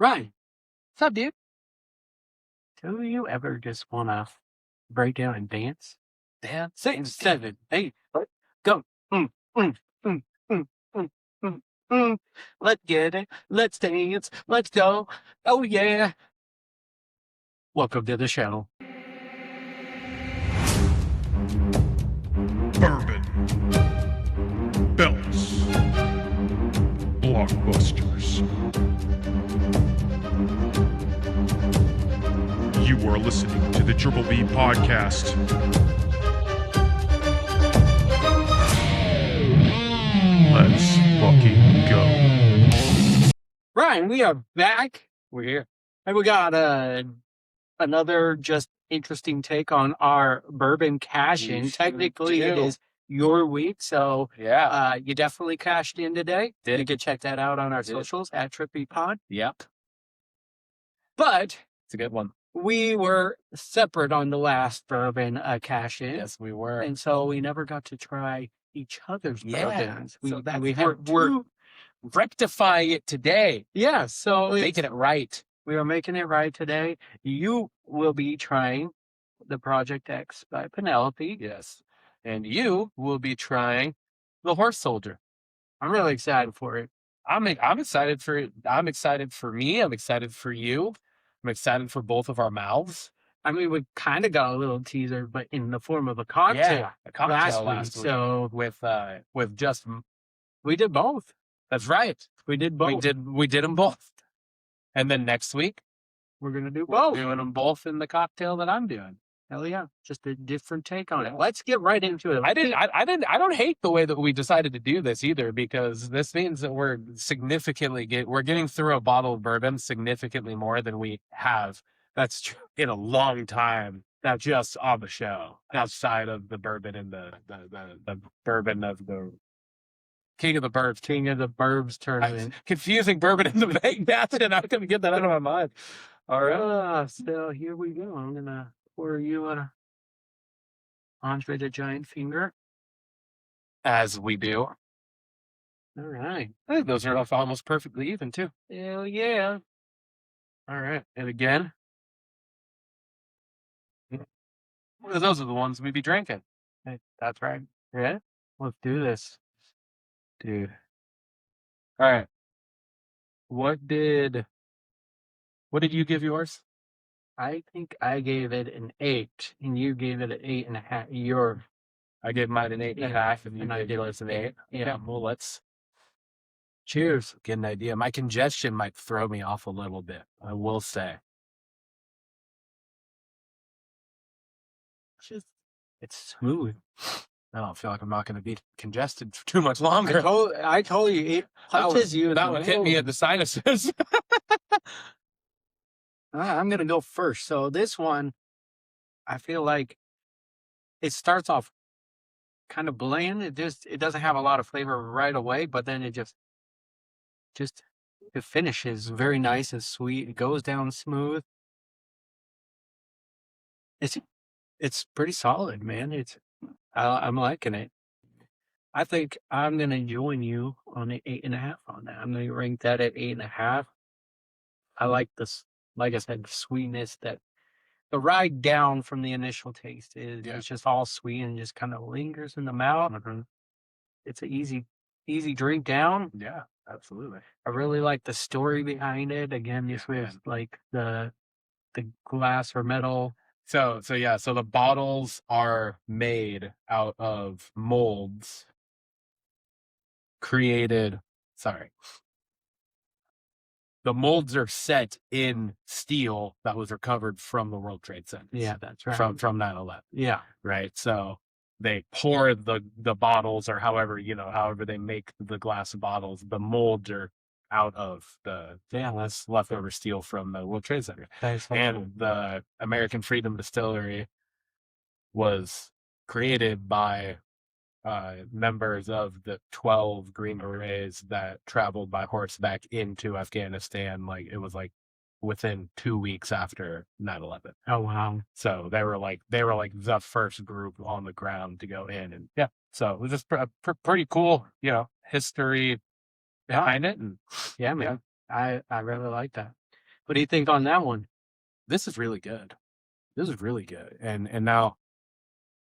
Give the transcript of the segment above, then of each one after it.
Ryan, what's up, dude? Do you ever just want to break down and dance? Dance? 6, 7, 8, go. Mm, mm, mm, mm, mm, mm, mm. Let's get it. Let's dance. Let's go. Oh, yeah. Welcome to the show. Bourbon, belts, blockbusters. You are listening to the Triple B podcast. Let's fucking go. Ryan, we are back. We're here. And we got another just interesting take on our bourbon cash-in. Technically, it is your week, so Yeah. you definitely cashed in today. Did. You can check that out on our socials at Trippy Pod. Yep. But It's a good one. we were separate on the last bourbon cash-in. Yes, we were. And so we never got to try each other's bourbons. So We're rectifying it today. yeah, so Making it right. we are making it right today. You will be trying the Project X by Penelope. Yes. And you will be trying the Horse Soldier. I'm really excited for it. I'm excited for it. I'm excited for me. I'm excited for you. I'm excited for both of our mouths. I mean, we kind of got a little teaser, but in the form of a cocktail. Yeah, a cocktail last week. So with just we did both. that's right. We did both. We did them both. And then next week We're gonna do we're both. doing them both in the cocktail that I'm doing. Hell yeah! Just a different take on it. Let's get right into it. I don't hate the way that we decided to do this either, because this means that we're getting through a bottle of bourbon significantly more than we have. That's true in a long time. Not just on the show, outside of the bourbon and the bourbon of the King of the Burbs. King of the Burbs tournament. Confusing bourbon in the bank. That's it. I'm gonna get that out of my mind. All right. So here we go. I'm gonna pour you a Andre the Giant finger. As we do. All right. I think those are almost perfectly even too. Hell yeah. All right. And again, those are the ones we be drinking. Hey, that's right. Yeah. Let's do this. Dude. All right. What did you give yours? I think I gave it an 8, and you gave it an 8.5. I gave mine an 8.5, and I gave yours an 8. Yeah. Well, let's Cheers. get an idea. My congestion might throw me off a little bit, I will say. It's smooth. I don't feel like I'm not going to be congested for too much longer. I told you it touches you. That would hit me at the sinuses. I'm gonna go first. So this one, I feel like it starts off kind of bland. It doesn't have a lot of flavor right away, but then it just it finishes very nice and sweet. It goes down smooth. It's pretty solid, man. I'm liking it. I think I'm gonna join you on an 8.5 on that. I'm gonna rank that at 8.5. I like this, like I said, the sweetness that the ride down from the initial taste is. Yeah. It's just all sweet and just kind of lingers in the mouth. Mhm. It's an easy drink down. Yeah, absolutely. I really like the story behind it. Again, this was like the glass or metal. So the bottles are made out of molds the molds are set in steel that was recovered from the World Trade Center. Yeah, that's right. From 9/11. Yeah. Right. So they pour the bottles, or however they make the glass bottles, the molds are out of the leftover steel from the World Trade Center. And the American Freedom Distillery was created by members of the 12 Green Berets that traveled by horseback into Afghanistan. Like, it was like within 2 weeks after 9/11. Oh wow! So they were like the first group on the ground to go in, and yeah. So it was just pretty cool, history behind it, and yeah, man. I really like that. What do you think on that one? This is really good. This is really good. And now,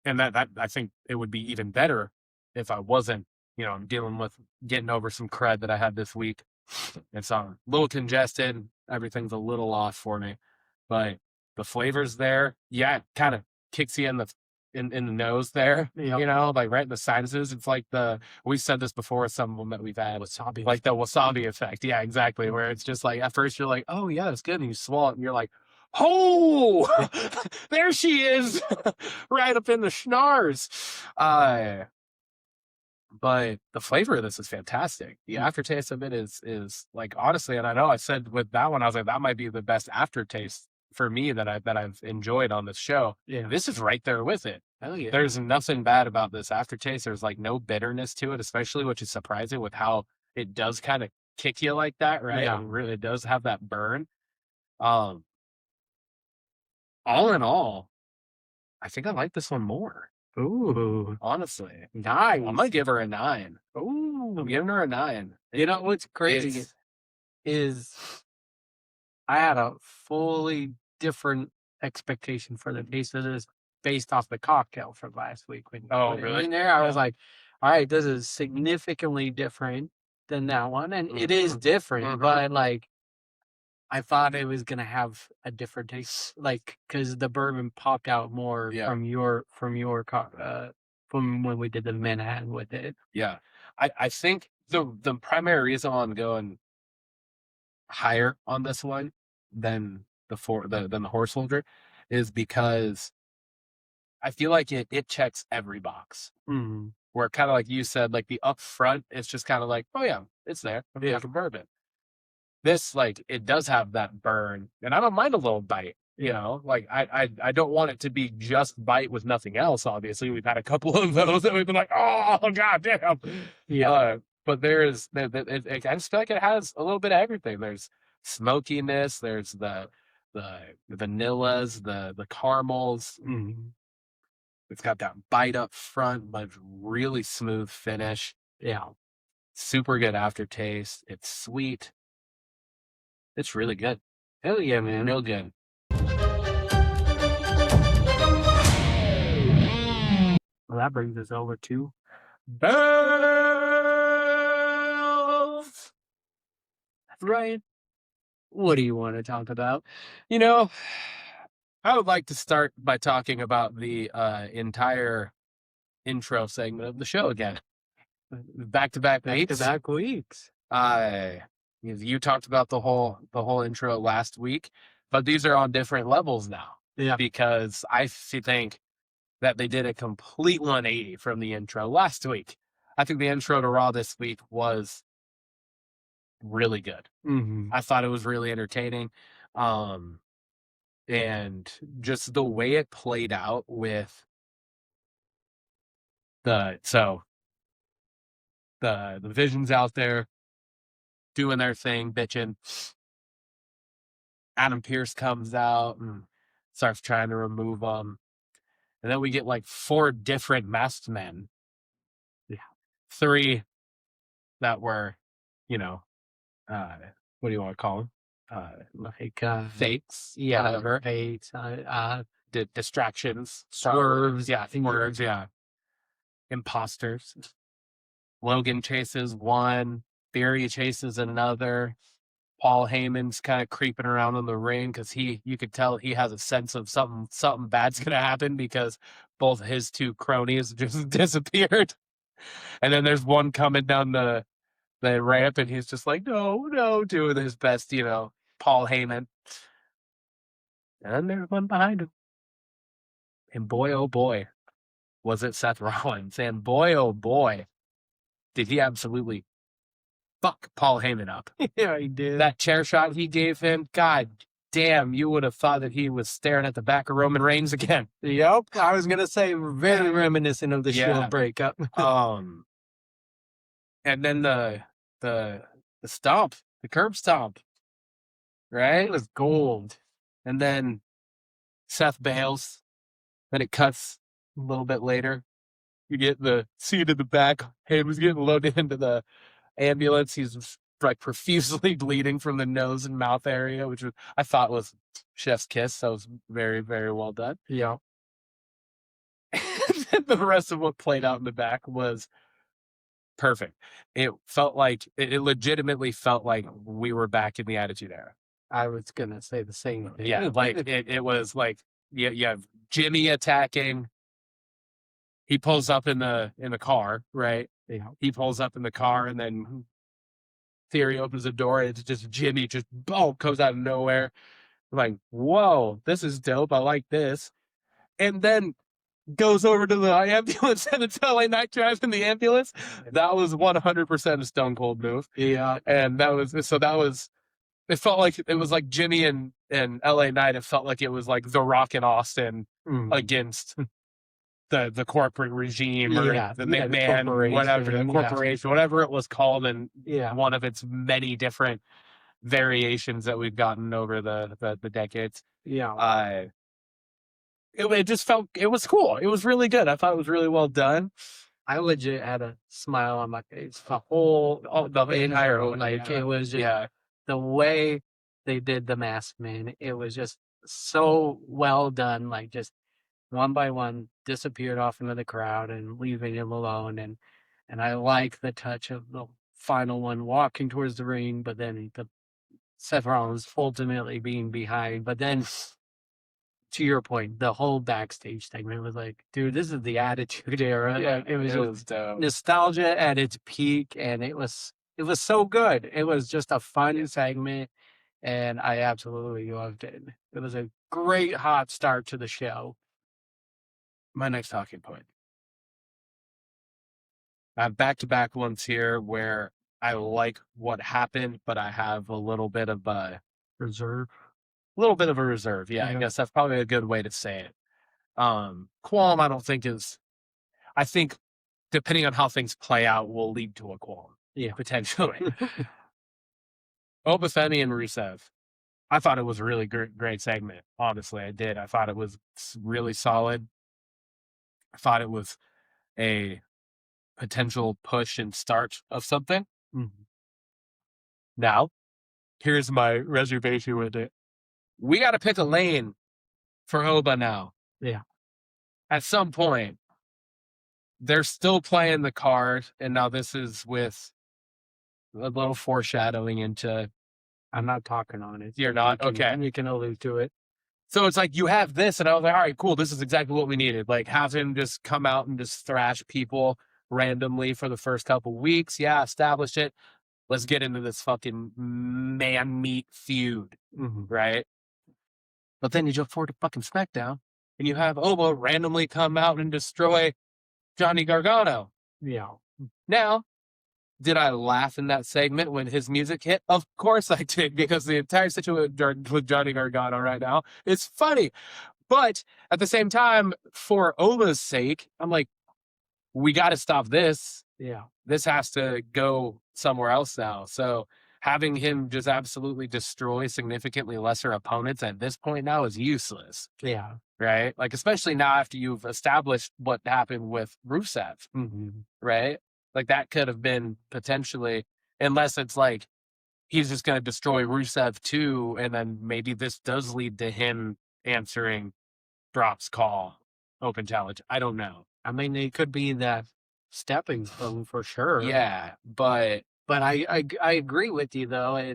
and that I think it would be even better if I wasn't, dealing with getting over some crud that I had this week. It's a little congested. Everything's a little off for me, but the flavor's there. Yeah, it kind of kicks you in the nose there. Yep. Like right in the sinuses. It's like we said this before. Some of them that we've had, Wasabi. like the wasabi effect. Yeah, exactly. Where it's just like at first you're like, oh yeah, it's good, and you swallow it, and you're like, oh, there she is, right up in the schnars. But the flavor of this is fantastic. The aftertaste of it is like, honestly, and I know I said with that one, I was like, that might be the best aftertaste for me that I've enjoyed on this show. Yeah. This is right there with it. Oh yeah. There's nothing bad about this aftertaste. There's like no bitterness to it, especially, which is surprising with how it does kind of kick you like that, right? Yeah. It really does have that burn. All in all, I think I like this one more. Ooh, Honestly, nice. I'm gonna give her a 9. Ooh, I'm giving her a 9. you know what's crazy is I had a fully different expectation for the taste of this based off the cocktail from last week. When you Oh, put it really? in there, I was like, all right, this is significantly different than that one, and it is different, but like I thought it was gonna have a different taste, like because the bourbon popped out more Yeah. from your from when we did the Manhattan with it. Yeah. I think the primary reason why I'm going higher on this one than than the horse soldier is because I feel like it checks every box. Mm-hmm. Where kind of like you said, like the upfront, it's just kind of like, oh yeah, it's there. I'm drinking bourbon. This, like, it does have that burn, and I don't mind a little bite. Like I don't want it to be just bite with nothing else. Obviously, we've had a couple of those that we've been like, oh god damn. Yeah. But I just feel like it has a little bit of everything. There's smokiness. There's the vanillas, the caramels. Mm-hmm. It's got that bite up front, but really smooth finish. Yeah. Super good aftertaste. It's sweet. It's really good. Hell yeah, man. Real good. Well, that brings us over to Bells. That's right. What do you want to talk about? I would like to start by talking about the entire intro segment of the show again. Back-to-back weeks. Back-to-back weeks. You talked about the whole intro last week, but these are on different levels now. Yeah. Because I think that they did a complete 180 from the intro last week. I think the intro to Raw this week was really good. Mm-hmm. I thought it was really entertaining. And just the way it played out with the Visions out there doing their thing, bitching. Adam Pearce comes out and starts trying to remove them. And then we get like 4 different masked men. Yeah. 3 that were, what do you want to call them? Fakes. Yeah. Whatever. Fakes. Distractions. Swerves. Yeah. Swerves. Yeah. Imposters. Logan chases one. Theory chases another. Paul Heyman's kind of creeping around in the ring because you could tell he has a sense of something bad's gonna happen because both his 2 cronies just disappeared. And then there's one coming down the ramp and he's just like, no, doing his best, Paul Heyman. And then there's one behind him. And boy, oh boy, was it Seth Rollins. And boy, oh boy, did he absolutely fuck Paul Heyman up. Yeah, he did. That chair shot he gave him, god damn, you would have thought that he was staring at the back of Roman Reigns again. Yep. I was going to say, very reminiscent of the Shield breakup. And then the stomp, the curb stomp, right? It was gold. And then Seth bails. Then it cuts a little bit later. You get the scene in the back. Heyman's getting loaded into the ambulance. He's like profusely bleeding from the nose and mouth area, which I thought was chef's kiss. So it was very, very well done. Yeah. And the rest of what played out in the back was perfect. It felt like it legitimately felt like we were back in the Attitude Era. I was gonna say the same thing. Yeah, like it was like you have Jimmy attacking. He pulls up in the car, right? Yeah. He pulls up in the car, and then Theory opens the door, and it's just Jimmy just boom comes out of nowhere. I'm like, whoa, this is dope. I like this. And then goes over to the ambulance, and it's LA Knight drives in the ambulance. That was 100% a Stone Cold move. Yeah. And it felt like it was like Jimmy and LA Knight. It felt like it was like The Rock and Austin against the corporate regime or the McMahon, whatever, the corporation, whatever it was called, and one of its many different variations that we've gotten over the decades. Yeah. It just felt, it was cool. It was really good. I thought it was really well done. I legit had a smile on my face the entire whole night. It was just the way they did the Masked Man. It was just so well done. Like just one by one disappeared off into the crowd and leaving him alone. And I like the touch of the final one walking towards the ring, but then Seth Rollins ultimately being behind. But then, to your point, the whole backstage segment was like, dude, this is the Attitude Era. Yeah, it was nostalgia at its peak, and it was so good. It was just a fun segment, and I absolutely loved it. It was a great hot start to the show. My next talking point. I have back-to-back ones here where I like what happened, but I have a little bit of a reserve. Yeah, I guess that's probably a good way to say it. Qualm, I don't think I think depending on how things play out will lead to a qualm. Yeah. Potentially. Obafemi and Rusev. I thought it was a really great segment. Honestly, I did. I thought it was really solid. I thought it was a potential push and start of something. Mm-hmm. Now, here's my reservation with it. We got to pick a lane for Oba now. Yeah. At some point, they're still playing the card, and now this is with a little foreshadowing into. I'm not talking on it. You're not? Okay. You can allude to it. So it's like you have this, and I was like, all right, cool. This is exactly what we needed. Like, have him just come out and just thrash people randomly for the first couple weeks. Yeah, establish it. Let's get into this fucking man-meat feud, right? But then you jump forward to fucking SmackDown, and you have Oba randomly come out and destroy Johnny Gargano. Yeah. Now, did I laugh in that segment when his music hit? Of course I did, because the entire situation with Johnny Gargano right now is funny. But at the same time, for Oba's sake, I'm like, we got to stop this. Yeah. This has to go somewhere else now. So having him just absolutely destroy significantly lesser opponents at this point now is useless. Yeah. Right? Like, especially now after you've established what happened with Rusev. Right? Like, that could have been potentially, unless it's like he's just going to destroy Rusev too, and then maybe this does lead to him answering Brock's call, open challenge. I don't know. I mean, it could be that stepping stone for sure. Yeah, but I agree with you though.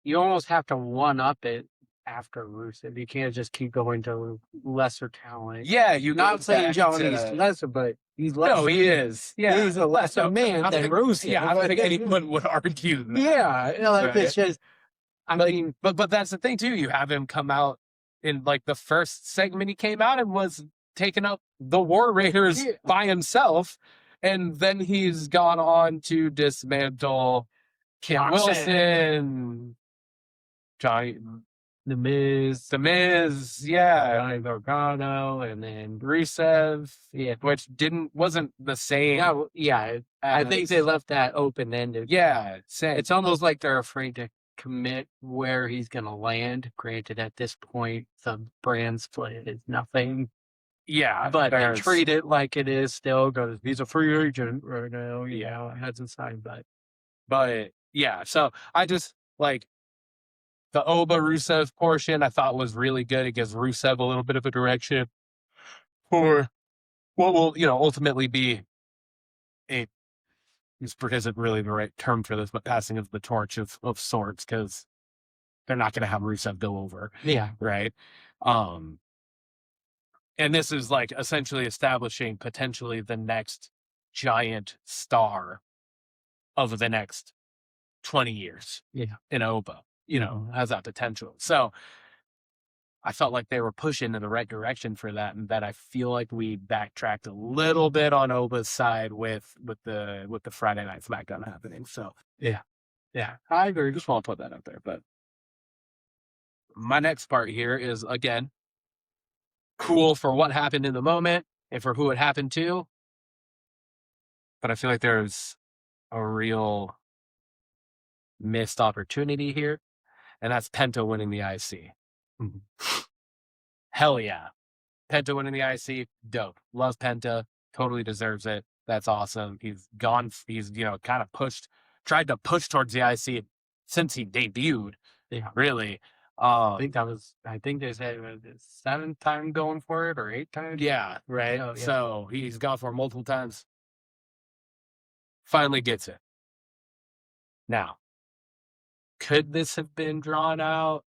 You almost have to one up it after Rusev. You can't just keep going to lesser talent. Yeah, you're not saying Johnny's lesser, but he's lesser. No, he is. Yeah, he's a lesser man than Rusev. Yeah, I don't think anyone would argue that. Yeah, like it's just. I mean, but that's the thing too. You have him come out in like the first segment he came out and was taking up the War Raiders by himself, and then he's gone on to dismantle Kim Wilson, Johnny, The Miz, yeah, Johnny Gargano, and then Rusev, which wasn't the same. Yeah, I think they left that open ended. Yeah, it's almost like they're afraid to commit where he's going to land. Granted, at this point, the brand split is nothing. Yeah, but they treat it like it is still, because he's a free agent right now. Yeah, it hasn't signed, but But yeah, so I just like the Oba Rusev portion I thought was really good. It gives Rusev a little bit of a direction for what will, ultimately be a, isn't really the right term for this, but passing of the torch of sorts, because they're not going to have Rusev go over. Yeah. Right. And this is like essentially establishing potentially the next giant star of the next 20 years. Yeah. In Oba, has that potential. So I felt like they were pushing in the right direction for that, and that I feel like we backtracked a little bit on Oba's side with the Friday Night SmackDown happening. So Yeah. I agree. Just want to put that out there. But my next part here is, again, cool for what happened in the moment and for who it happened to. But I feel like there's a real missed opportunity here, and that's Penta winning the IC. Mhm. Hell yeah. Penta winning the IC, dope. Love Penta, totally deserves it. That's awesome. He's kind of tried to push towards the IC since he debuted. Yeah. Really. I think they said it was the 7th time going for it, or 8th time. Yeah, right. Oh, yeah. So he's gone for it multiple times. Finally gets it. Now, could this have been drawn out?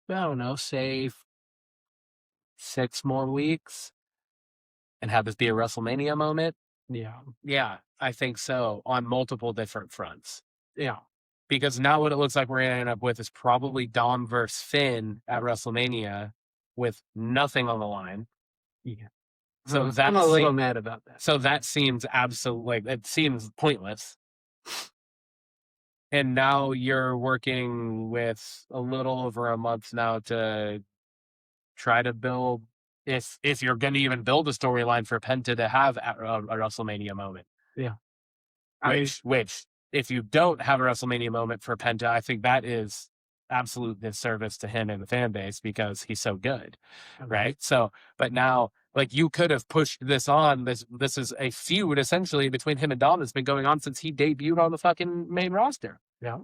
I don't know, say 6 more weeks and have this be a WrestleMania moment? Yeah. Yeah, I think so, on multiple different fronts. Yeah. Because now what it looks like we're going to end up with is probably Dom versus Finn at WrestleMania with nothing on the line. Yeah. So I'm a little mad about that. So that seems it seems pointless. And now you're working with a little over a month now to try to build, if you're going to even build a storyline for Penta to have a WrestleMania moment. Yeah. Which, if you don't have a WrestleMania moment for Penta, I think that is absolute disservice to him and the fan base, because he's so good. Okay. Right. So, but now, like, you could have pushed this on. This is a feud essentially between him and Dom that's been going on since he debuted on the fucking main roster. Yeah.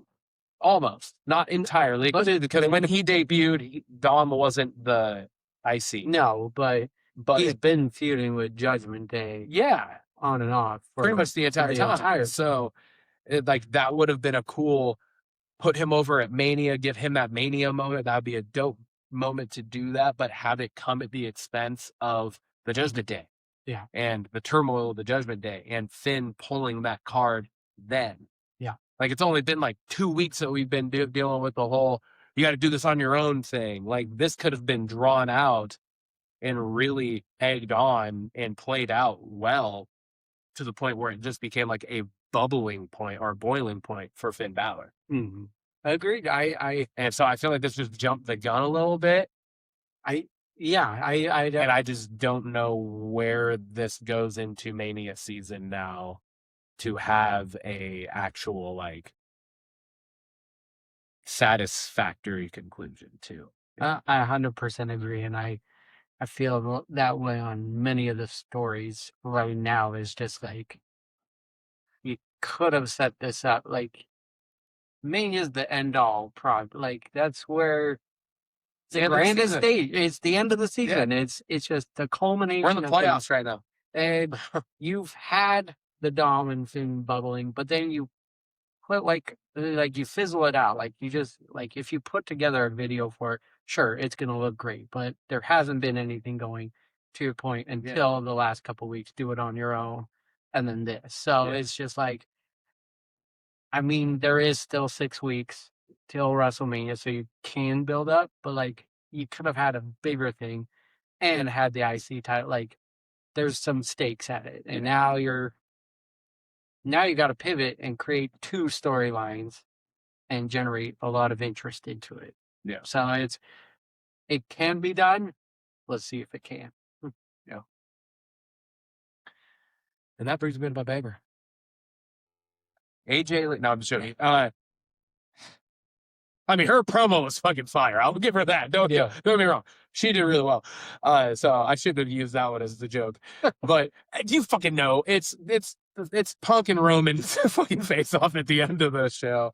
Almost, not entirely, because when he debuted, Dom wasn't the IC. No, but he's been feuding with Judgment Day. Yeah, on and off for pretty much the entire time. So, that would have been a cool, put him over at Mania, give him that Mania moment. That'd be a dope moment to do that, but have it come at the expense of the Judgment Day. Yeah. And the turmoil of the Judgment Day, and Finn pulling that card then. Yeah. Like, it's only been like 2 weeks that we've been dealing with the whole, you got to do this on your own thing. Like, this could have been drawn out and really egged on and played out well, to the point where it just became like a bubbling point or boiling point for Finn Balor. Mm-hmm. Agreed. And so I feel like this just jumped the gun a little bit. And I just don't know where this goes into Mania season now to have a actual, like, satisfactory conclusion to. I 100% agree, and I feel that way on many of the stories right now. Is just like, you could have set this up. Like, Mania's the end all like, that's where the grandest stage. It's the end of the season. Yeah. It's just the culmination. We're in the playoffs right now, and you've had the Dom and Finn bubbling, but then you put like you fizzle it out. Like, you just, like, if you put together a video for it, sure, it's gonna look great, but there hasn't been anything going, to your point, until the last couple of weeks. Do it on your own, and then this. So it's just like, I mean, there is still 6 weeks till WrestleMania, so you can build up, but, like, you could have had a bigger thing and had the IC title. Like, there's some stakes at it, and now you got to pivot and create 2 storylines and generate a lot of interest into it. Yeah. So it can be done. Let's see if it can. Yeah. And that brings me to my banger. AJ, no, I'm just joking. I mean, her promo was fucking fire. I'll give her that. Don't get me wrong. She did really well. So I shouldn't have used that one as the joke. But you fucking know, it's it's Punk and Roman's fucking face off at the end of the show.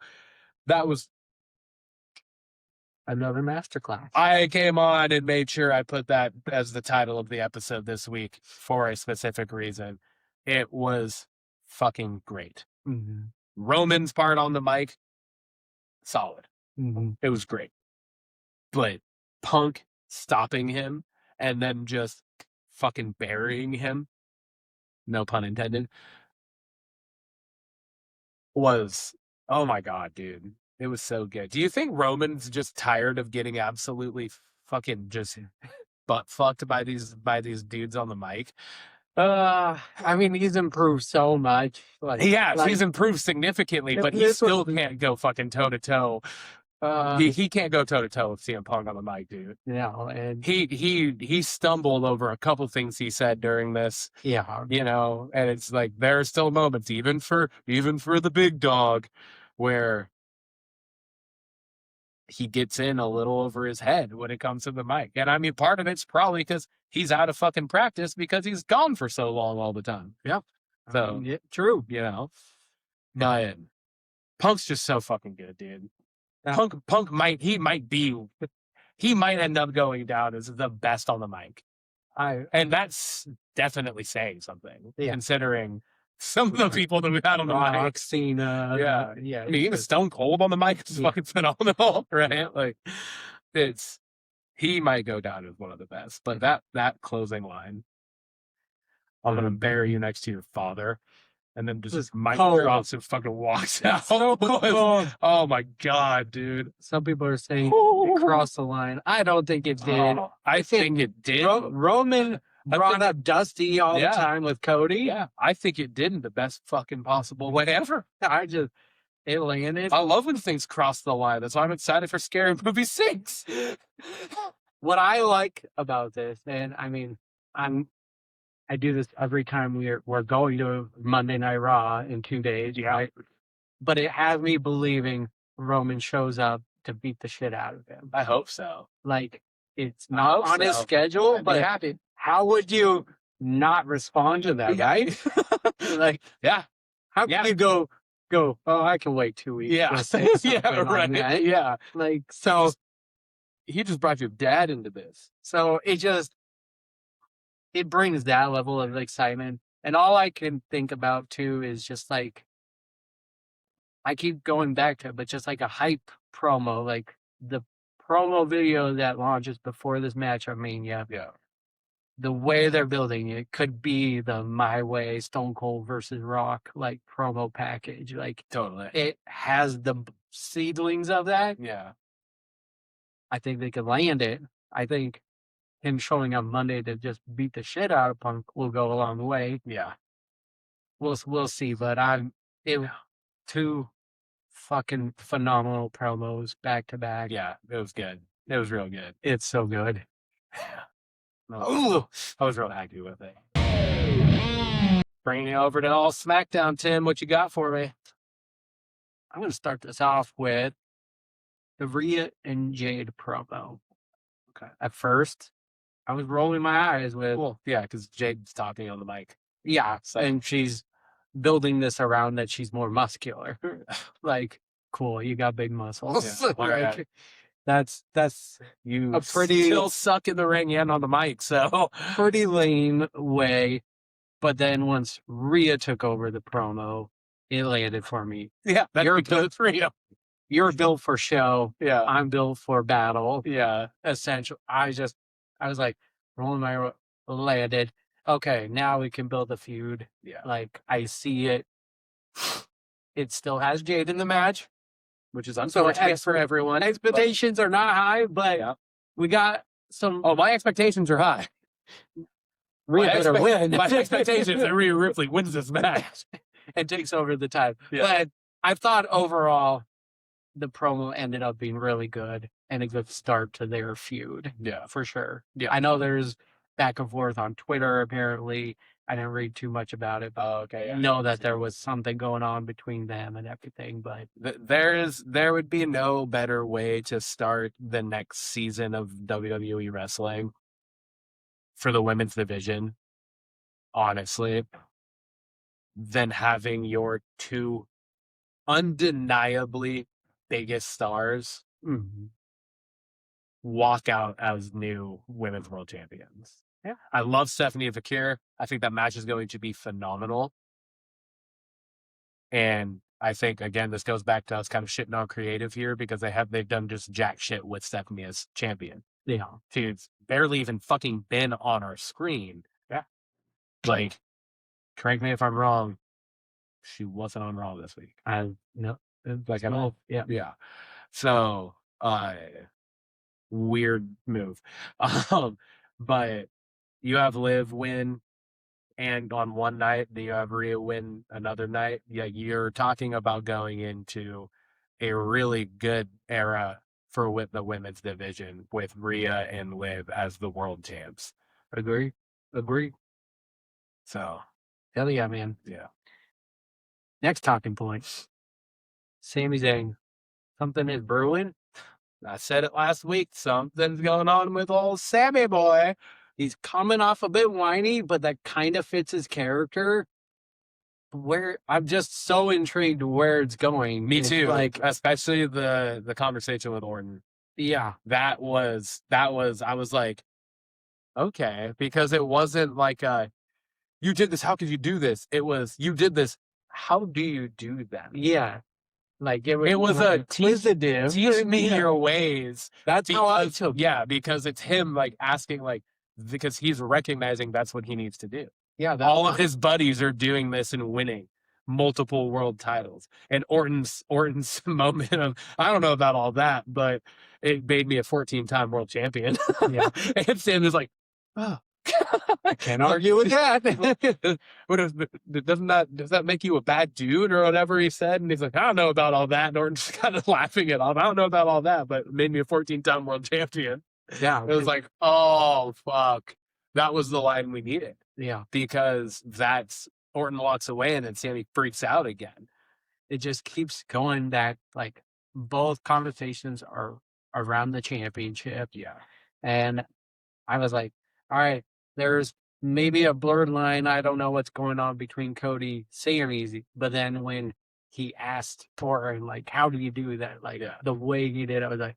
That was Another masterclass. I came on and made sure I put that as the title of the episode this week for a specific reason. It was fucking great. Mm-hmm. Roman's part on the mic, solid. Mm-hmm. It was great. But Punk stopping him and then just fucking burying him, no pun intended, was, oh my God, dude. It was so good. Do you think Roman's just tired of getting absolutely fucking just butt fucked by these dudes on the mic? I mean, he's improved so much. He's improved significantly, but he still can't go fucking toe to toe. He can't go toe to toe with CM Punk on the mic, dude. Yeah, and he stumbled over a couple things he said during this. Yeah, you know, and it's like there are still moments, even for the big dog, where he gets in a little over his head when it comes to the mic. And I mean, part of it's probably because he's out of fucking practice because he's gone for so long all the time. Yeah. So, yeah, true. you know, but Punk's just so fucking good, dude. Yeah. Punk might end up going down as the best on the mic. And that's definitely saying something, considering some of the people that we've had on the mic. Cena. Yeah. I mean, even Stone Cold on the mic is fucking phenomenal, right? Like, he might go down as one of the best. But that closing line, I'm gonna bury you next to your father, and then just mic drops and fucking walks out. Oh my God, dude! Some people are saying it crossed the line. I don't think it did. I think it did. Roman brought up Dusty all the time with Cody. Yeah, I think it did in the best fucking possible way ever. It landed. I love when things cross the line. That's why I'm excited for Scary Movie 6. What I like about this, and I mean, I do this every time we're going to Monday Night Raw in 2 days, right? But it has me believing Roman shows up to beat the shit out of him. I hope so. Like, it's not on his schedule, but happy. How would you not respond to that, right? Like, how can you go, oh, I can wait 2 weeks. Right. Yeah. Like, so he just brought your dad into this. So it brings that level of excitement. And all I can think about too is just like, I keep going back to it, but just like a hype promo, like the promo video that launches before this match at Mania. Yeah. The way they're building it could be the My Way Stone Cold versus Rock like promo package. Like, totally. It has the seedlings of that. Yeah. I think they could land it. I think him showing up Monday to just beat the shit out of Punk will go a long way. Yeah. We'll see, but two fucking phenomenal promos back to back. Yeah, it was good. It was real good. It's so good. I was real happy with it. Bringing it over to all SmackDown, Tim. What you got for me? I'm going to start this off with the Rhea and Jade promo. Okay. At first, I was rolling my eyes with... Well, yeah, because Jade's talking on the mic. Yeah, and she's building this around that she's more muscular. Like, cool, you got big muscles. Yeah. Like, that's you a pretty... still suck in the ring and on the mic, so... Pretty lame way. But then once Rhea took over the promo, it landed for me. Yeah, you're built for show. Yeah. I'm built for battle. Yeah. Essential. I was like, rolling my landed. Okay, now we can build a feud. Yeah. Like, I see it. It still has Jade in the match, which is unfortunate for everyone. Expectations are not high, but we got some... Oh, my expectations are high. Rhea better win. My expectations that Rhea Ripley wins this match and takes over the time. Yeah. But I thought overall, the promo ended up being really good and a good start to their feud. Yeah. For sure. Yeah. I know there's back and forth on Twitter, apparently. I didn't read too much about it, but I know that there was something going on between them and everything. But there would be no better way to start the next season of WWE wrestling for the women's division, honestly, than having your two undeniably biggest stars walk out as new women's world champions. Yeah. I love Stephanie and Fakir. I think that match is going to be phenomenal. And I think, again, this goes back to us kind of shitting on creative here because they've done just jack shit with Stephanie as champion. Yeah. She's barely even fucking been on our screen. Yeah. Like, correct me if I'm wrong, she wasn't on Raw this week. No. Like at all. Yeah. Yeah. So, weird move. But you have Liv win, and on one night, you have Rhea win another night. Yeah, you're talking about going into a really good era for the women's division with Rhea and Liv as the world champs. Agree. So, Hell yeah, man. yeah. Next talking point. Sami Zayn. Something is brewing. I said it last week. Something's going on with old Sammy boy. He's coming off a bit whiny, but that kind of fits his character. Where I'm just so intrigued where it's going. Me It's too. Like, especially the conversation with Orton. yeah, That was I was like, okay, because it wasn't like you did this, how could you do this? It was you did this, how do you do that? yeah. Like It was a inquisitive. teach me Yeah. your ways. That's how I took. Yeah, because it's him like asking like because he's recognizing that's what he needs to do. Yeah, All of his buddies are doing this and winning multiple world titles. And Orton's moment of I don't know about all that, but it made me a 14-time world champion. Yeah. And Sam is like, oh. Can't argue with that. Does that make you a bad dude or whatever he said? And he's like, I don't know about all that. And Orton's kind of laughing it off. I don't know about all that, but it made me a 14-time world champion. Yeah, It was like, oh fuck, that was the line we needed. yeah. Because that's Orton walks away and then Sammy freaks out again. It just keeps going that like both conversations are around the championship. Yeah. And I was like, all right, there's maybe a blurred line. I don't know what's going on between Cody, Sammy, but then when he asked Orton, like, how do you do that? Like the way he did, I was like,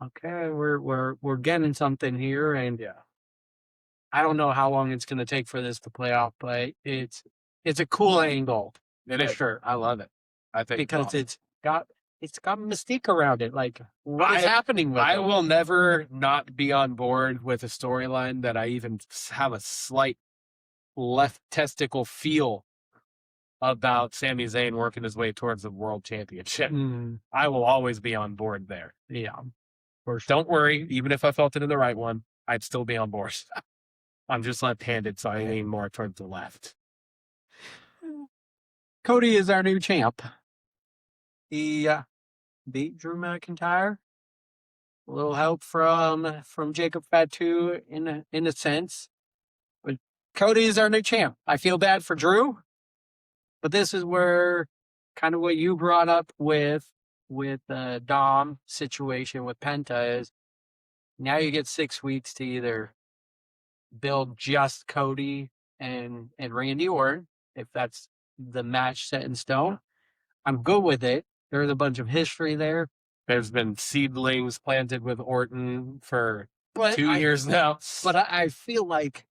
okay, we're getting something here, and I don't know how long it's going to take for this to play out, but it's a cool angle. It is. Sure. I love it. I think Because awesome. it's got mystique around it. Like, what is happening with I it? will never not be on board with a storyline that I even have a slight left testicle feel about Sami Zayn working his way towards the world championship. I will always be on board there. Yeah. Don't worry, even if I felt it in the right one, I'd still be on board. I'm just left-handed, so I lean more towards the left. Cody is our new champ. He beat Drew McIntyre. A little help from Jacob Fatu in a sense. But Cody is our new champ. I feel bad for Drew. But this is where kind of what you brought up with the Dom situation with Penta is now you get 6 weeks to either build just Cody and Randy Orton, if that's the match set in stone. I'm good with it. There's a bunch of history there. There's been seedlings planted with Orton for 2 years now. But I feel like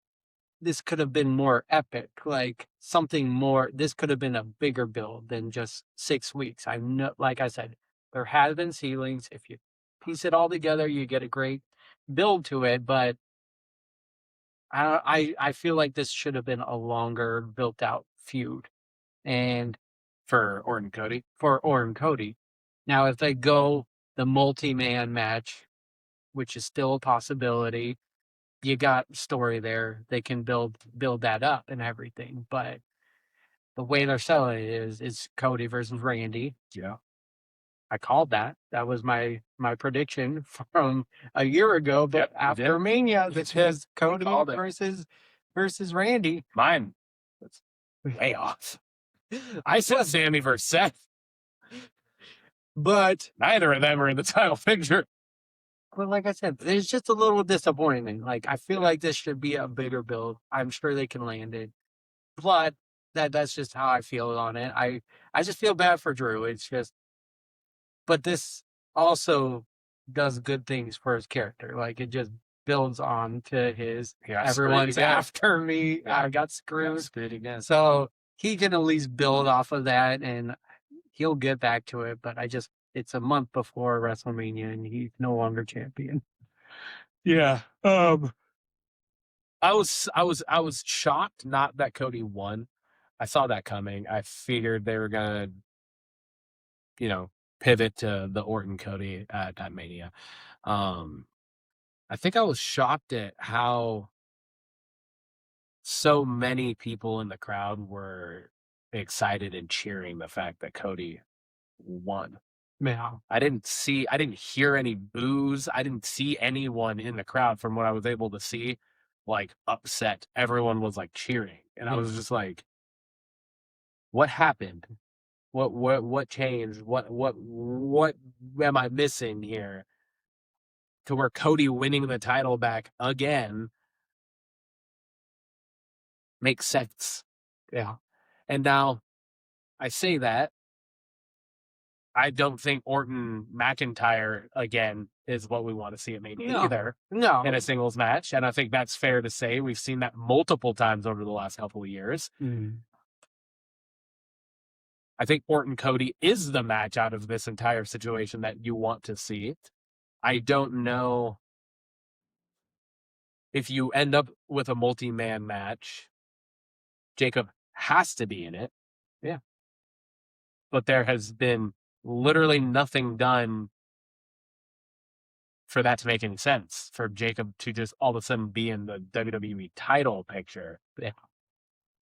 this could have been more epic, like something more. This could have been a bigger build than just 6 weeks. I know, like I said, there has been ceilings. If you piece it all together, you get a great build to it. But I feel like this should have been a longer built out feud, and For Orton Cody. Now, if they go the multi-man match, which is still a possibility, you got story there. They can build that up and everything. But the way they're selling it is Cody versus Randy. Yeah. I called that. That was my prediction from a year ago. But after Mania, this was Cody versus Randy. Mine. That's way off. I said Sammy versus Seth. But Neither of them are in the title picture. Well, like I said, there's just a little disappointment. Like, I feel like this should be a bigger build. I'm sure they can land it. But That's just how I feel on it. I just feel bad for Drew. It's just, but this also does good things for his character. Like, it just builds on to his everyone's after me. I got screwed. Again. So he can at least build off of that, and he'll get back to it. But it's a month before WrestleMania, and he's no longer champion. Yeah. I was shocked not that Cody won. I saw that coming. I figured they were gonna, pivot to the Orton Cody at Mania. I think I was shocked at how so many people in the crowd were excited and cheering the fact that Cody won. Yeah. I didn't hear any boos. I didn't see anyone in the crowd from what I was able to see, like, upset. Everyone was like cheering. And I was just like, what happened? What changed? What am I missing here? To where Cody winning the title back again makes sense. Yeah. And now I say that I don't think Orton McIntyre again is what we want to see at Mania either. No. In a singles match. And I think that's fair to say. We've seen that multiple times over the last couple of years. I think Orton Cody is the match out of this entire situation that you want to see. I don't know if you end up with a multi-man match. Jacob has to be in it. Yeah. But there has been literally nothing done for that to make any sense. For Jacob to just all of a sudden be in the WWE title picture. Yeah.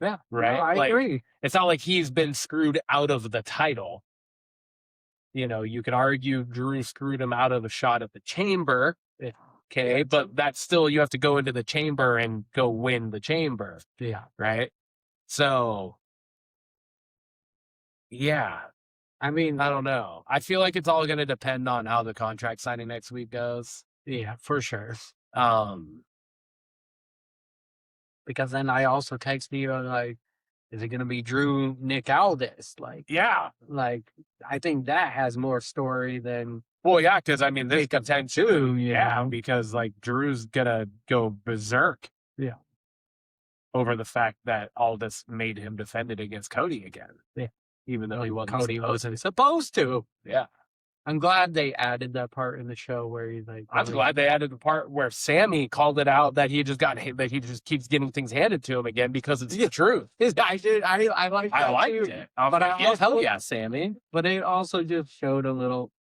Yeah. Right? No, I agree. It's not like he's been screwed out of the title. You could argue Drew screwed him out of a shot at the Chamber. Okay, but that's still, you have to go into the Chamber and go win the Chamber. Yeah. Right? So, yeah. I mean, I don't know. I feel like it's all going to depend on how the contract signing next week goes. Yeah, for sure. Because then I also text you, like, is it going to be Drew Nick Aldis? Like, yeah. Like, I think that has more story than. Well, yeah, because I mean, this Jacob contends too. Yeah, because like Drew's gonna go berserk. Yeah. Over the fact that Aldis made him defend it against Cody again. Yeah. Even though Cody wasn't supposed to. Yeah. I'm glad they added that part in the show where he's like. I'm glad they added the part where Sammy called it out that he just keeps getting things handed to him again because it's the truth. I liked it. But I also, hell yeah, Sammy. But it also just showed a little,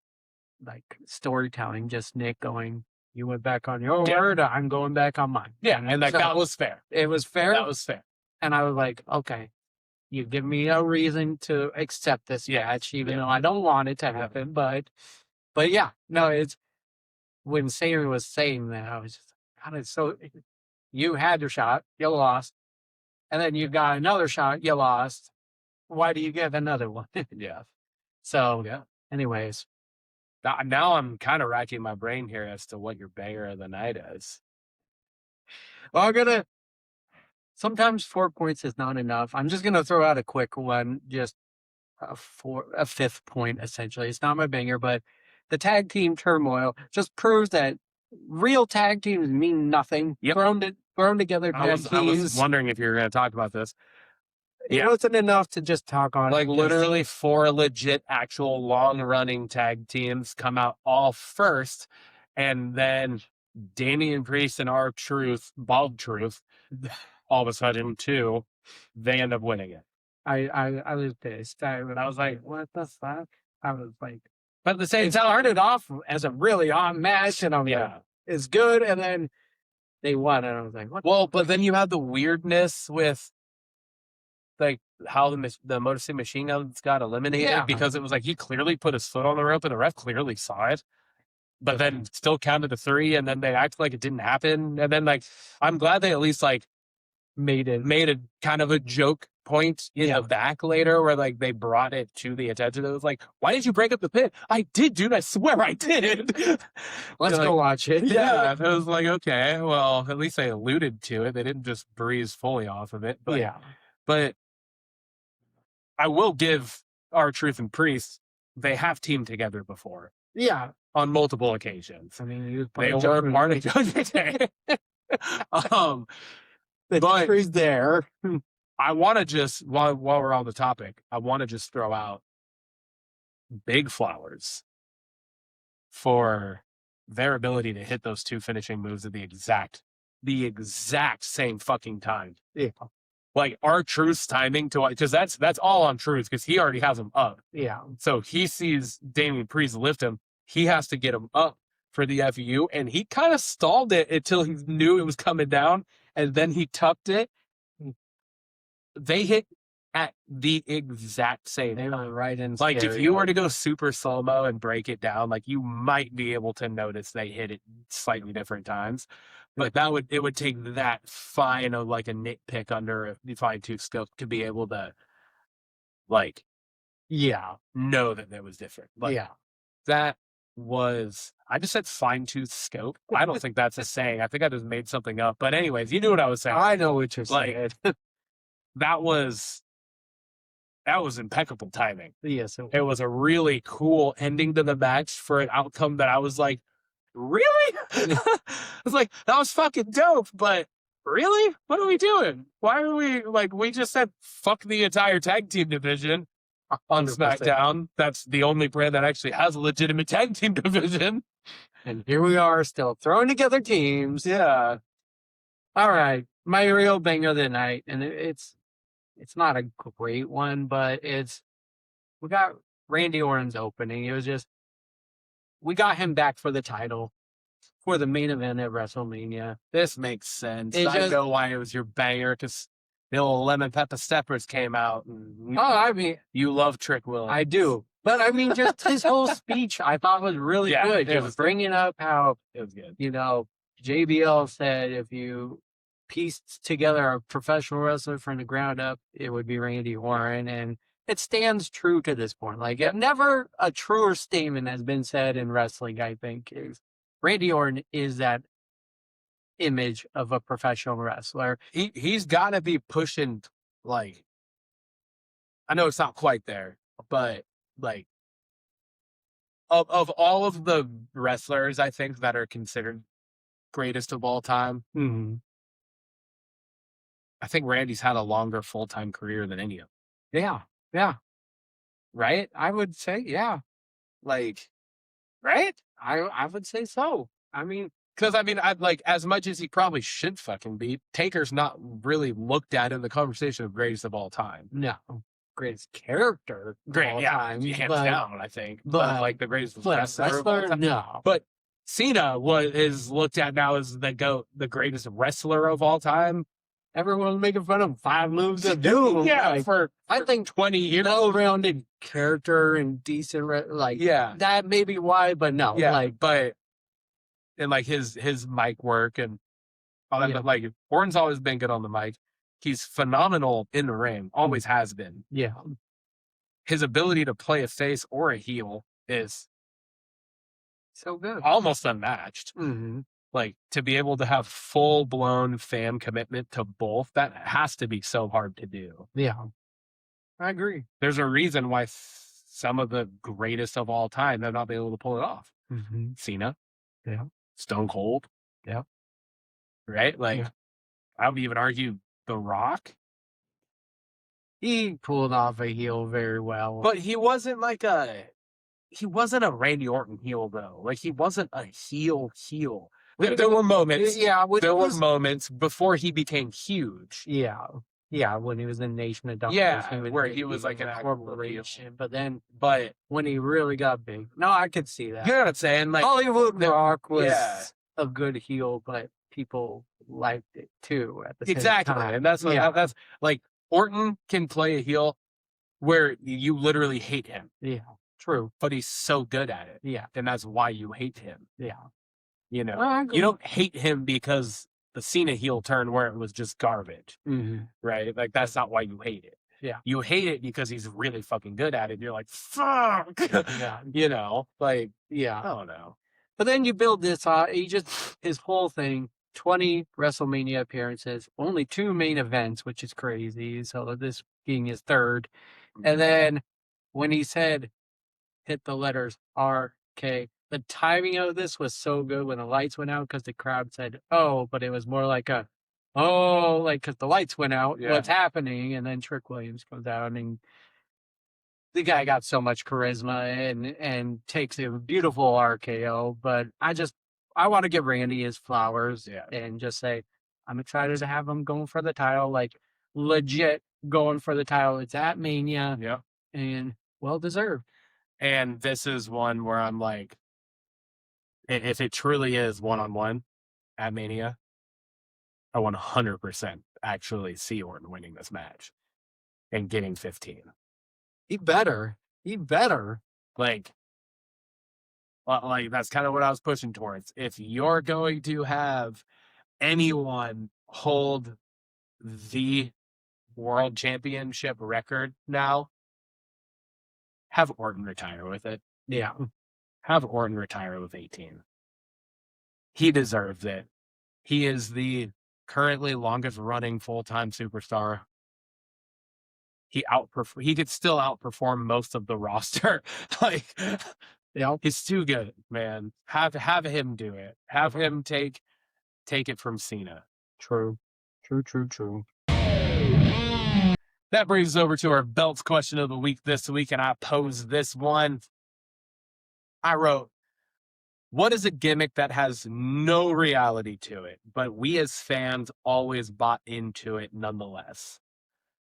like, storytelling. Just Nick going, "You went back on your word. I'm going back on mine." Yeah, and that was fair. It was fair. That was fair. And I was like, okay, you give me a reason to accept this match, even though I don't want it to happen. But yeah, no, it's when Sammy was saying that, I was just, God, it's so. You had your shot, you lost, and then you got another shot, you lost. Why do you get another one? Yeah. So, anyways. Now I'm kind of racking my brain here as to what your banger of the night is. Well, sometimes 4 points is not enough. I'm just gonna throw out a quick one, just a fifth point essentially. It's not my banger, but the tag team turmoil just proves that real tag teams mean nothing. Yep. Thrown together. I was wondering if you were going to talk about this. It wasn't enough to just talk on. Like, literally 4 legit, actual, long-running tag teams come out all first, and then Damian Priest and R-Truth, Bald Truth, all of a sudden, too, they end up winning it. I was pissed. I was like, what the fuck? I was like, but at the same time, started off as a really odd match, and I'm like, it's good, and then they won, and I was like, what? Well, but then you have the weirdness with, like, how the Motor City Machine Guns got eliminated because it was like he clearly put his foot on the rope and the ref clearly saw it, but then still counted to 3, and then they acted like it didn't happen. And then, like, I'm glad they at least, like, made a kind of a joke point in the back later where, like, they brought it to the attention. It was like, why did you break up the pit? I did, dude. I swear I did. Let's go watch it. Yeah. It was like, okay, well, at least they alluded to it. They didn't just breeze fully off of it. But, but I will give R-Truth and Priest, they have teamed together before Yeah. on multiple occasions. I mean, he was They part were part of Judgment Day. the but- tree's there. I want to just, while we're on the topic, I want to just throw out big flowers for their ability to hit those two finishing moves at the exact same fucking time. Yeah. Like R-Truth's timing to, because that's all on Truth, because he already has him up. Yeah. So he sees Damian Priest lift him. He has to get him up for the FU, and he kind of stalled it until he knew it was coming down, and then he tucked it. They hit at the exact same They time. were right in. Like, if you were to go super slow-mo and break it down, like, you might be able to notice they hit it slightly different times. But it would take that fine of, like, a nitpick under a fine-tooth scope to be able to, like, know that was different. Like, that was, I just said fine-tooth scope. I don't think that's a saying. I think I just made something up. But anyways, you knew what I was saying. I know what you're Like, saying. that was impeccable timing. Yes. It was a really cool ending to the match for an outcome that I was like, really? I was like, that was fucking dope, but really? What are we doing? Why are we, like, we just said fuck the entire tag team division on 100%. SmackDown. That's the only brand that actually has a legitimate tag team division. And here we are still throwing together teams. Yeah. All right. My real banger of the night, and it's not a great one, but we got Randy Orton's opening. It was just, we got him back for the title for the main event at WrestleMania. This makes sense. It I just- know why it was your banger, because the old Lemon Pepper Steppers came out. And I mean, you love Trick Williams. I do. But I mean, just his whole speech I thought was really Yeah, good. it Just was bringing up how, It was good. JBL said if you pieced together a professional wrestler from the ground up, it would be Randy Orton. And it stands true to this point. Like, never a truer statement has been said in wrestling, I think, is Randy Orton is that image of a professional wrestler. He's got to be pushing, like, I know it's not quite there, but, like, of all of the wrestlers, I think, that are considered greatest of all time, Mm-hmm. I think Randy's had a longer full-time career than any of them. Yeah. Yeah. Right? I would say, yeah. Like, Right? I would say so. I mean, because, I mean, like, as much as he probably should fucking be, Taker's not really looked at in the conversation of greatest of all time. no. Greatest character of all time, hands but- down, I think. but- But, like, the greatest But wrestler of all wrestler, time. no. But Cena is looked at now as the greatest wrestler of all time. Everyone's making fun of 5 moves of doom. Yeah, Like, for I think 20 years. well-rounded character and decent, like, Yeah, that may be why, but no. yeah. Like, But and like his mic work and all that. Yeah. But like Orton's always been good on the mic. He's phenomenal in the ring. Always has been. yeah. His ability to play a face or a heel is So good. almost unmatched. Mm-hmm. Like, to be able to have full blown fan commitment to both, that has to be so hard to do. Yeah. I agree. There's a reason why some of the greatest of all time have not been able to pull it off. Mm-hmm. Cena. Yeah. Stone Cold. Yeah. Right? Like, Yeah. I would even argue The Rock. He pulled off a heel very well. But he wasn't a Randy Orton heel, though. Like, he wasn't a heel. There were moments. yeah, which There were was, moments before he became huge. yeah. Yeah, when he was in Nation of Darkness. Yeah, would where be he was like an actual corporation. But then But when he really got big, no, I could see that. you know what I'm saying? Like, Hollywood Rock was yeah. a good heel, but people liked it too at the same exactly. time. And that's what yeah. that's like, Orton can play a heel where you literally hate him, Yeah, true. but he's so good at it. Yeah, And that's why you hate him. yeah. You know, I agree. you don't hate him because the Cena heel turn where it was just garbage, Mhm. right? Like, that's not why you hate it. Yeah. You hate it because he's really fucking good at it. You're like, fuck. Yeah, You know, like, I yeah. don't know. But then you build this, his whole thing, 20 WrestleMania appearances, only 2 main events, which is crazy. So this being his third. And then when he said, hit the letters RK, the timing of this was so good when the lights went out because the crowd said, oh, but it was more like a, oh, like because the lights went out, Yeah. what's happening? And then Trick Williams comes out and the guy got so much charisma and takes a beautiful RKO. But I want to give Randy his flowers and just say, I'm excited to have him going for the title, like legit going for the title. It's at Mania. Yeah. And well deserved. And this is one where I'm like, if it truly is one-on-one at Mania, I 100% actually see Orton winning this match and getting 15. He better. Like that's kind of what I was pushing towards. If you're going to have anyone hold the world championship record now, have Orton retire with it. Yeah. Have Orton retire with 18. He deserves it. He is the currently longest running full-time superstar. He could still outperform most of the roster. Like, he's too good, man. Have him do it. Have him take it from Cena. True. That brings us over to our belts question of the week this week, and I posed this one. I wrote, what is a gimmick that has no reality to it, but we as fans always bought into it nonetheless?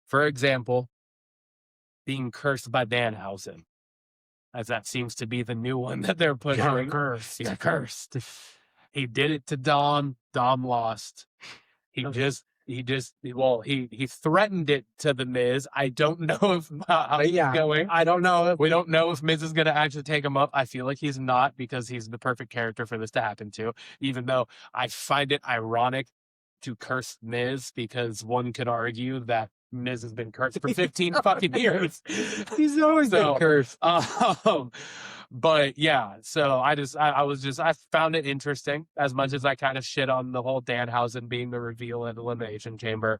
For example, being cursed by Danhausen, as that seems to be the new one that they're pushing. You're cursed. You're cursed. He did it to Dom. Dom lost. He threatened it to the Miz. I don't know if how he's going. I don't know. We don't know if Miz is going to actually take him up. I feel like he's not, because he's the perfect character for this to happen to, even though I find it ironic to curse Miz, because one could argue that Miz has been cursed for 15 fucking years. He's always been cursed. But yeah, so I found it interesting, as much as I kind of shit on the whole Danhausen being the reveal at Elimination Chamber.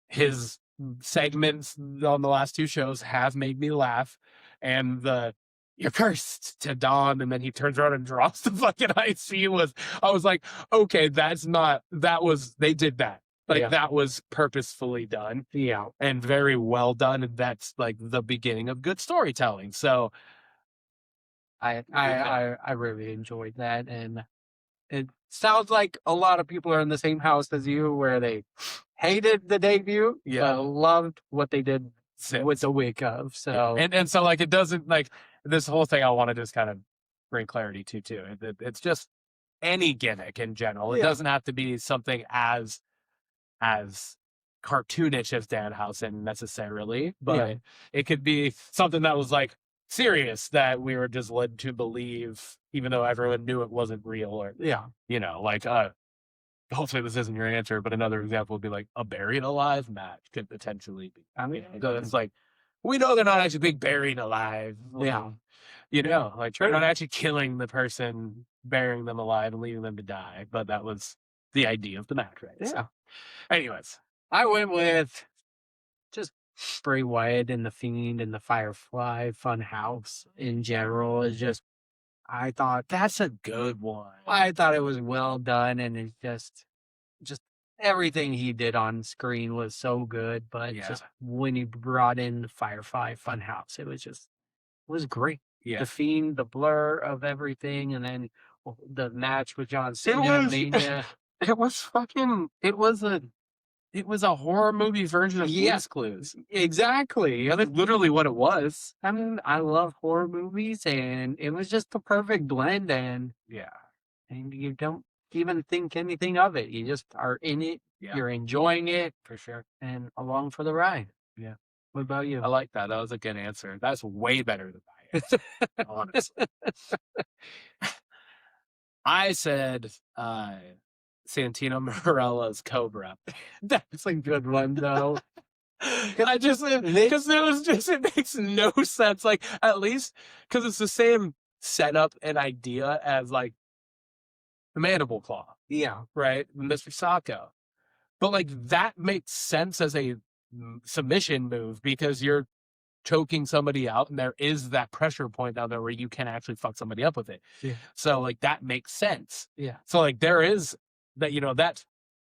His segments on the last two shows have made me laugh, and you're cursed to Don, and then he turns around and drops the fucking IC I was like, okay, they did that. Like, that was purposefully done. Yeah. And very well done. And that's like the beginning of good storytelling. So I really enjoyed that. And it sounds like a lot of people are in the same house as you, where they hated the debut, but loved what they did with the week of. So and so, like, it doesn't, like, this whole thing I want to just kind of bring clarity to too. It's just any gimmick in general. It doesn't have to be something as cartoonish as Danhausen necessarily, but it could be something that was like serious, that we were just led to believe, even though everyone knew it wasn't real. Or like hopefully this isn't your answer, but another example would be like a buried alive match could potentially be. I mean, it's like, we know they're not actually being buried alive. Like, they're not actually killing the person, burying them alive and leaving them to die, but that was the idea of the match, right? Yeah. So, anyways, I went with just Bray Wyatt and the Fiend and the Firefly Funhouse in general. Is just, I thought that's a good one. I thought it was well done, and it's just everything he did on screen was so good. But just when he brought in the Firefly Funhouse, it was great. Yeah. The Fiend, the blur of everything, and then the match with John Cena. It was a horror movie version of Blue's Clues. Exactly. That's literally what it was. I mean, I love horror movies, and it was just the perfect blend. And you don't even think anything of it. You just are in it. Yeah. You're enjoying it, for sure, and along for the ride. Yeah. What about you? I like that. That was a good answer. That's way better than my answer, honestly. I said Santino Marella's Cobra. That's a good one, though. Because it makes no sense. Like, at least because it's the same setup and idea as like the Mandible Claw. Yeah. Right? Mr. Sacco. But like, that makes sense as a submission move, because you're choking somebody out, and there is that pressure point down there where you can actually fuck somebody up with it. Yeah. So like that makes sense. Yeah. So like there is that, that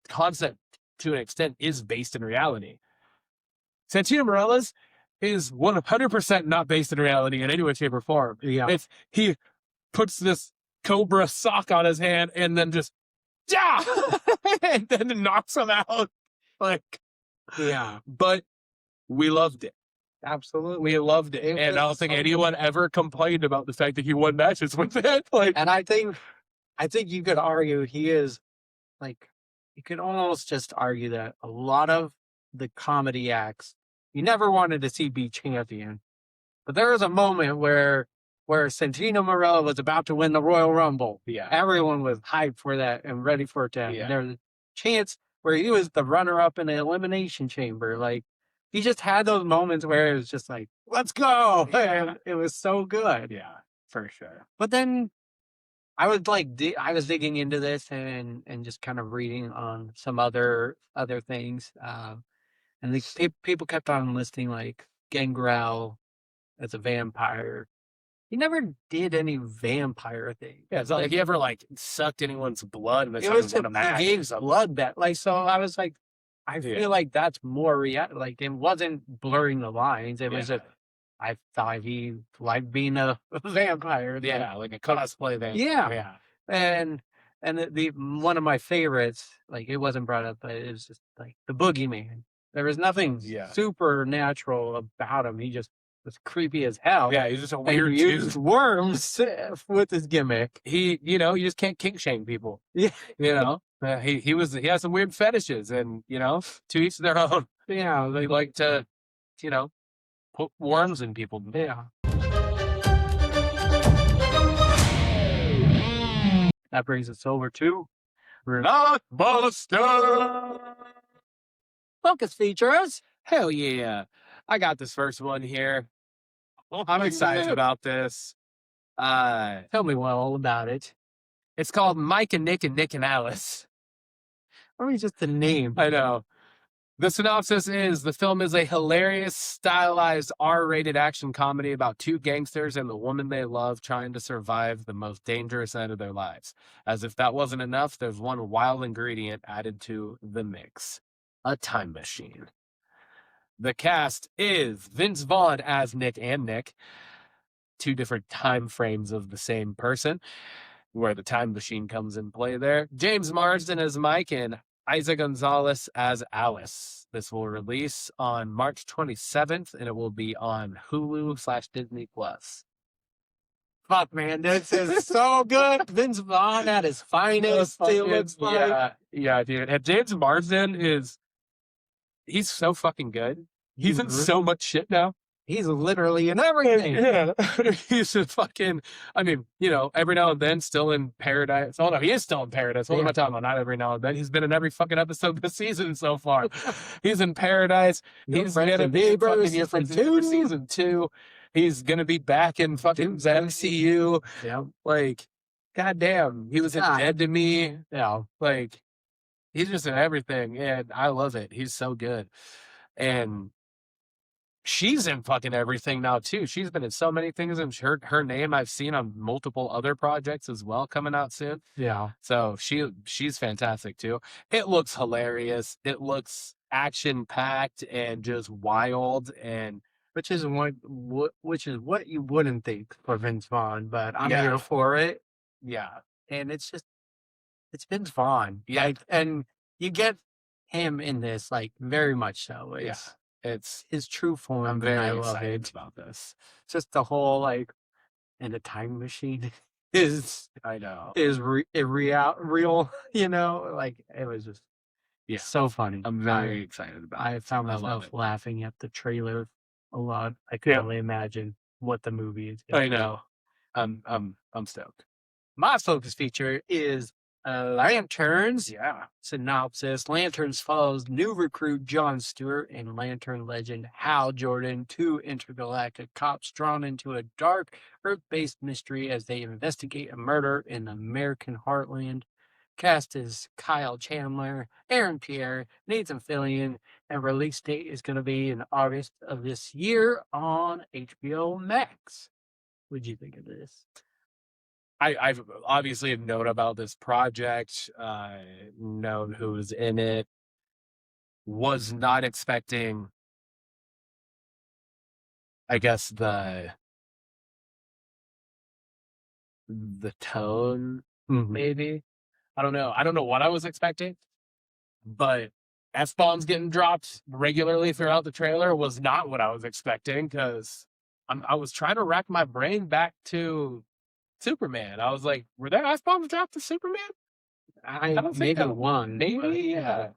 concept to an extent is based in reality. Santino Morella's is 100% not based in reality in any way, shape, or form. Yeah. It's he puts this cobra sock on his hand and then just and then knocks him out. Like, Yeah. but we loved it. Absolutely. We loved it. It And I don't was think so anyone ever complained about the fact that he won matches with it. Like, And I think you could argue he is like, you could almost just argue that a lot of the comedy acts you never wanted to see be champion. But there was a moment where Santino Marella was about to win the Royal Rumble. yeah. Everyone was hyped for that and ready for it to happen. Yeah. There was a chance where he was the runner-up in the Elimination Chamber. Like, he just had those moments where it was just like, let's go. Yeah. And it was so good. Yeah, for sure. But then I was like, I was digging into this and just kind of reading on some other things. And the people kept on listing like Gangrel as a vampire. He never did any vampire thing. Yeah, it's not like he ever like sucked anyone's blood. It was just Dave's blood bet. Like, so I was like, I feel like that's more like it wasn't blurring the lines. It was just, I thought he liked being a vampire. Yeah, like a cosplay vampire. Yeah. Yeah. And the one of my favorites, like it wasn't brought up, but it was just like the boogeyman. There was nothing supernatural about him. He just was creepy as hell. Yeah, he's just a And weird he dude. used worms with his gimmick. He, you just can't kink shame people. Yeah. He has some weird fetishes, and to each their own. Yeah. They like to, put worms in people. Yeah. That brings us over to Blockbuster. Focus Features. Hell yeah. I got this first one here. I'm excited about this. Tell me all about it. It's called Mike and Nick and Alice. Or just the name. I know. The synopsis is the film is a hilarious, stylized, R-rated action comedy about two gangsters and the woman they love trying to survive the most dangerous night of their lives. As if that wasn't enough, there's one wild ingredient added to the mix: a time machine. The cast is Vince Vaughn as Nick and Nick, two different time frames of the same person, where the time machine comes in play there. James Marsden as Mike and Isa Gonzalez as Alice. This will release on March 27th, and it will be on Hulu/Disney Plus. Fuck, man, this is so good. Vince Vaughn at his finest. It looks like. Yeah, dude. And James Marsden he's so fucking good. He's in so much shit now. He's literally in everything. Yeah. He's a fucking, every now and then still in Paradise. Oh, no, he is still in Paradise. What am I talking about? Not every now and then. He's been in every fucking episode this season so far. He's in Paradise. He's going to be in season 2. He's going to be back in fucking MCU. Yeah. Like, goddamn. He was in Dead to Me. Yeah. Like, he's just in everything. And I love it. He's so good. And she's in fucking everything now too. She's been in so many things, and her name I've seen on multiple other projects as well coming out soon. Yeah. So she's fantastic too. It looks hilarious. It looks action packed and just wild, and which is what you wouldn't think for Vince Vaughn, but I'm here for it. Yeah. And it's Vince Vaughn. Yeah. And you get him in this, like, very much so. It's his true form. I'm very excited about this. Just the whole, like, and the time machine is real, like, it was just so funny. I'm very excited about it. I found myself laughing at the trailer a lot. I can only imagine what the movie is. I know. I'm stoked. My focus feature is Lanterns. Yeah. Synopsis: Lanterns follows new recruit Jon Stewart and Lantern legend Hal Jordan, two intergalactic cops drawn into a dark Earth-based mystery as they investigate a murder in the American heartland. Cast is Kyle Chandler, Aaron Pierre, Nathan Fillion, and release date is going to be in August of this year on HBO Max. What'd you think of this? I've obviously known about this project, known who's in it. Was not expecting, I guess, the tone, maybe. I don't know. I don't know what I was expecting, but F-bombs getting dropped regularly throughout the trailer was not what I was expecting, because I was trying to rack my brain back to Superman. I was like, were there F-bombs dropped to Superman? I don't think maybe that- one. Maybe, yeah.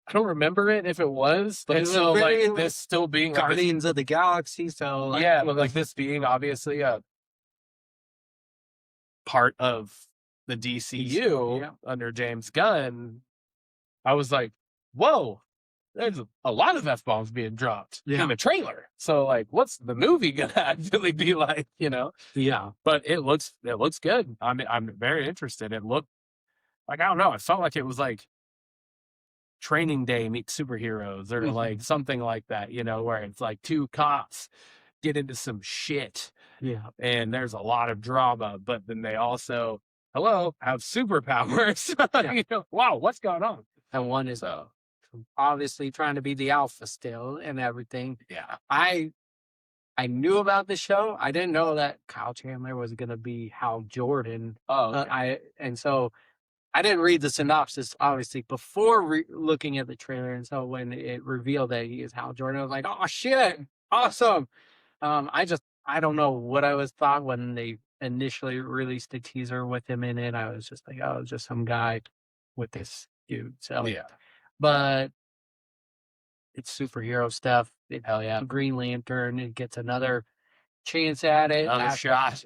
I don't remember it if it was, but It so was like very this still being like, Guardians of the Galaxy, so like, yeah, but like this being obviously a part of the DCU yeah. under James Gunn, I was like, whoa, there's a lot of F-bombs being dropped in the trailer. So like, what's the movie gonna actually be like, you know? Yeah. But it looks good. I'm very interested. It looked like, I don't know, I felt like it was like Training Day meets superheroes, or like something like that, you know, where it's like two cops get into some shit. Yeah. And there's a lot of drama, but then they also, have superpowers. You know, wow, what's going on? And one is obviously trying to be the alpha still and everything. Yeah. I knew about the show. I didn't know that Kyle Chandler was going to be Hal Jordan. And so I didn't read the synopsis, obviously, before looking at the trailer. And so when it revealed that he is Hal Jordan, I was like, oh, shit, awesome. I don't know what I was thought when they initially released a teaser with him in it. I was just like, oh, it's just some guy with this dude. So, Yeah. But it's superhero stuff. Hell yeah. Green Lantern, it gets another chance at it. Another shot.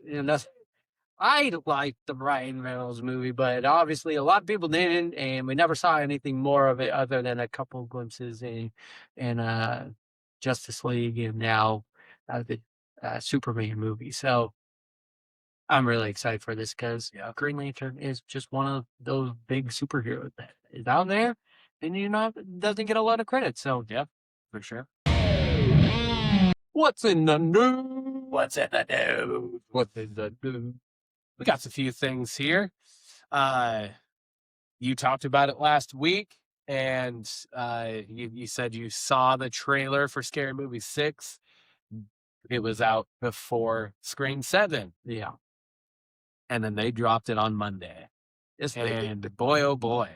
I liked the Ryan Reynolds movie, but obviously a lot of people didn't, and we never saw anything more of it other than a couple of glimpses in Justice League and now the Superman movie. So I'm really excited for this because Green Lantern is just one of those big superheroes that is out there and doesn't get a lot of credit. So yeah, for sure. What's in the news? What's in the news? What's in the news? We got a few things here. You talked about it last week, and you said you saw the trailer for Scary Movie 6. It was out before Scream 7. Yeah. And then they dropped it on Monday. Yes, and boy, oh boy,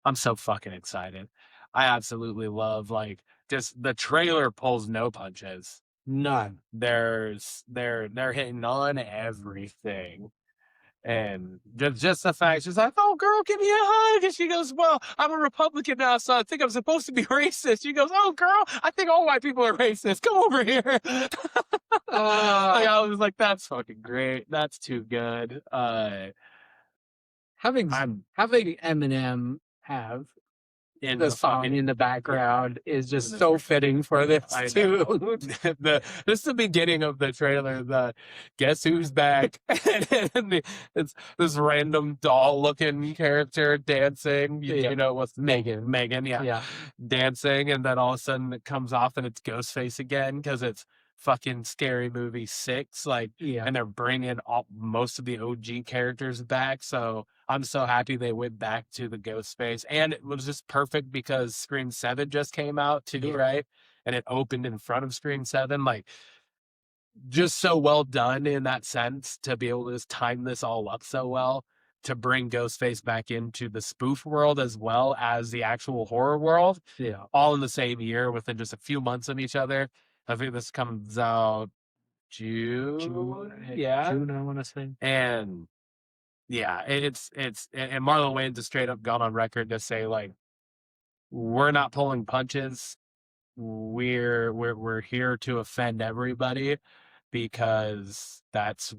I'm so fucking excited. I absolutely love, like, just the trailer pulls no punches. None. They're hitting on everything. And just the fact, she's like, oh, girl, give me a hug. And she goes, well, I'm a Republican now, so I think I'm supposed to be racist. She goes, oh, girl, I think all white people are racist. Come over here. I was like, that's fucking great. That's too good. Having Eminem have in the song in the background is just so fitting for this too. This is the beginning of the trailer. The guess who's back? And it's this random doll-looking character dancing. You know what's Megan? Yeah, dancing, and then all of a sudden it comes off and it's Ghostface again because it's fucking Scary Movie 6. And they're bringing most of the OG characters back. So I'm so happy they went back to the Ghostface, and it was just perfect because Scream 7 just came out too, right? And it opened in front of Scream 7, like, just so well done in that sense to be able to just time this all up so well to bring Ghostface back into the spoof world as well as the actual horror world, all in the same year within just a few months of each other. I think this comes out June, I want to say. And yeah, it's and Marlon Wayans has straight up gone on record to say, like, we're not pulling punches. We're here to offend everybody because that's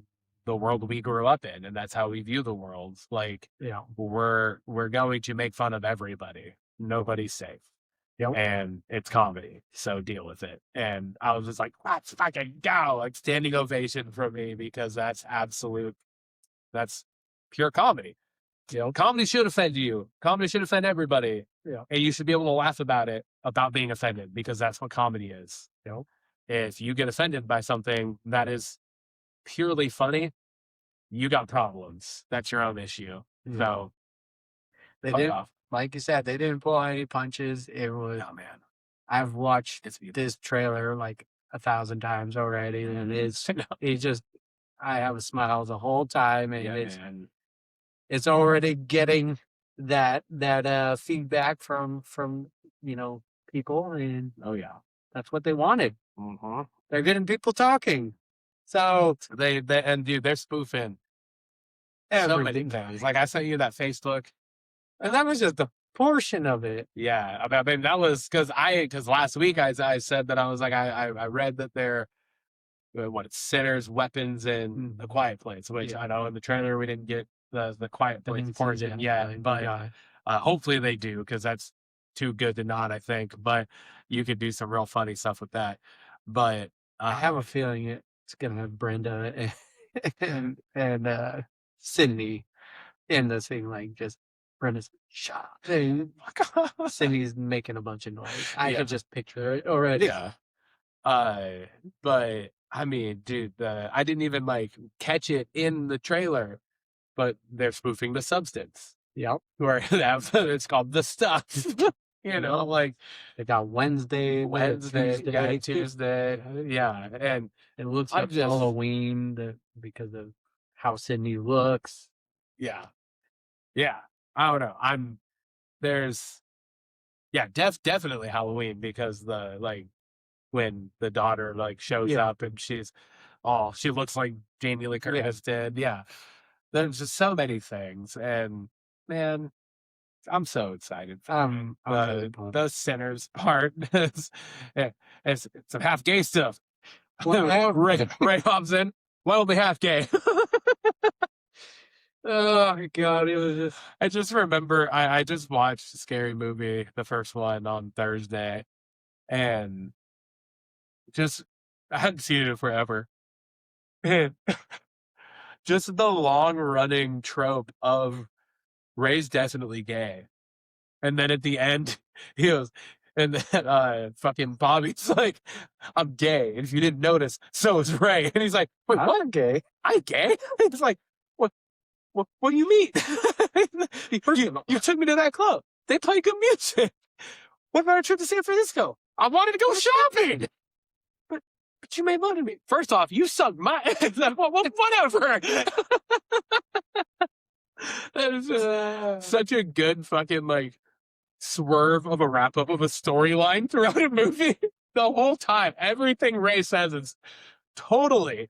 the world we grew up in and that's how we view the world. Like, we're going to make fun of everybody. Nobody's safe. And it's comedy, so deal with it. And I was just like, let's fucking go. Like, standing ovation for me because that's pure comedy. Comedy should offend you. Comedy should offend everybody. Yeah. And you should be able to laugh about it, about being offended, because that's what comedy is. You know, if you get offended by something that is purely funny, you got problems. That's your own issue. Yeah. So They fuck didn't, off. like you said, they didn't pull any punches. It was, Oh man, I've watched it's beautiful. this trailer like 1,000 times already, and it's just, I have a smile the whole time, and it's already getting that feedback from people, and oh yeah, that's what they wanted. mm-hmm. They're getting people talking, so they and dude, they're spoofing so many everything. things. Like I sent you that Facebook, And that was just a portion of it. yeah. I mean, that was because last week I said that I was like I read that they're it's sinners, weapons, and the quiet place, which I know in the trailer we didn't get the quiet place portion yet, but hopefully they do, because that's too good to not, I think. But you could do some real funny stuff with that. But I have a feeling it's gonna have Brenda and Sydney in the thing, like just Brenda's shut up. And Sydney's making a bunch of noise. I could just picture it already. Yeah. But I mean, dude, I didn't even like catch it in the trailer, but they're spoofing The Substance. Yep. Where it's called The Stuff. You know, like they got Wednesday, Tuesday, yeah, and it looks like Halloween because of how Sydney looks. Yeah. I don't know. There's definitely Halloween, because when the daughter shows up and she looks like Jamie Lee Curtis did. Yeah, there's just so many things, and man, I'm so excited. The sinners part is it's some half gay stuff. Ray Hobson will be half gay. Oh my God, it was just. I just remember I just watched Scary Movie, the first one, on Thursday, and I hadn't seen it forever. And just the long running trope of Ray's definitely gay. And then at the end, he goes, and then fucking Bobby's like, I'm gay. And if you didn't notice, so is Ray. And he's like, wait, what? I'm gay. I'm gay? It's like, what do you mean? you took me to that club. They play good music. What about a trip to San Francisco? I wanted to go shopping. But you made money to me. First off, you sucked my whatever. That is just such a good fucking swerve of a wrap up of a storyline throughout a movie. The whole time, everything Ray says is totally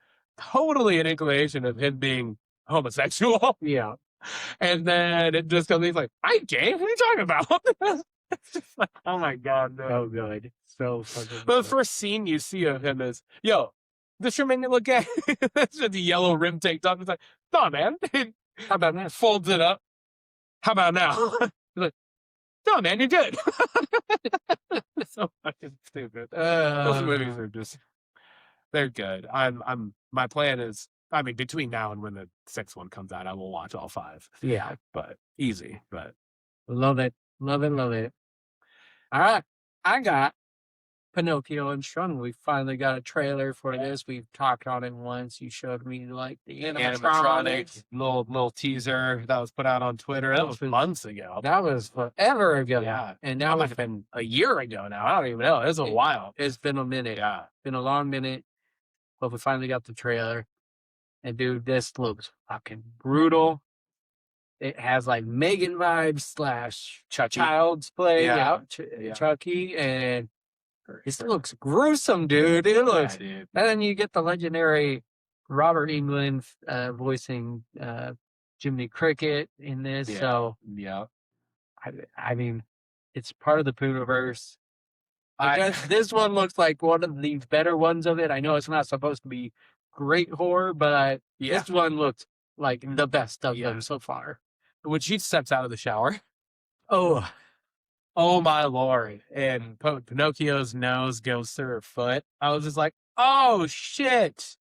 an inclination of him being homosexual. Yeah. And then it just comes, he's like, I'm gay? What are you talking about? It's just like, oh my God, no. So good. So fucking The first scene you see of him is, yo, this should make me look gay. It's just the yellow rim tank top. It's like, no, man. How about that? Folds it up. How about now? He's like, no, man, you're good. So fucking stupid. Those movies are just, they're good. My plan is, I mean, between now and when the sixth one comes out, I will watch all 5. Yeah. But easy. But love it. Love it. Love it. All right. I got Pinocchio Unstrung. We finally got a trailer for this. We've talked on it once. You showed me the animatronic little teaser that was put out on Twitter. That was months ago. That was forever ago. Yeah. And now it's been a year ago now. I don't even know. It's a while. It's been a minute. Yeah. Been a long minute. But we finally got the trailer. And dude, this looks fucking brutal. It has Megan vibes / Child's Play. Yeah. Chucky. And it looks gruesome, dude. It looks. Yeah, dude. And then you get the legendary Robert Englund voicing Jiminy Cricket in this. Yeah. So yeah, I mean, it's part of the Poonaverse. This one looks like one of the better ones of it. I know it's not supposed to be great horror, but this one looks like the best of them so far. When she steps out of the shower, oh my Lord, and Pinocchio's nose goes through her foot, I was just like, oh shit.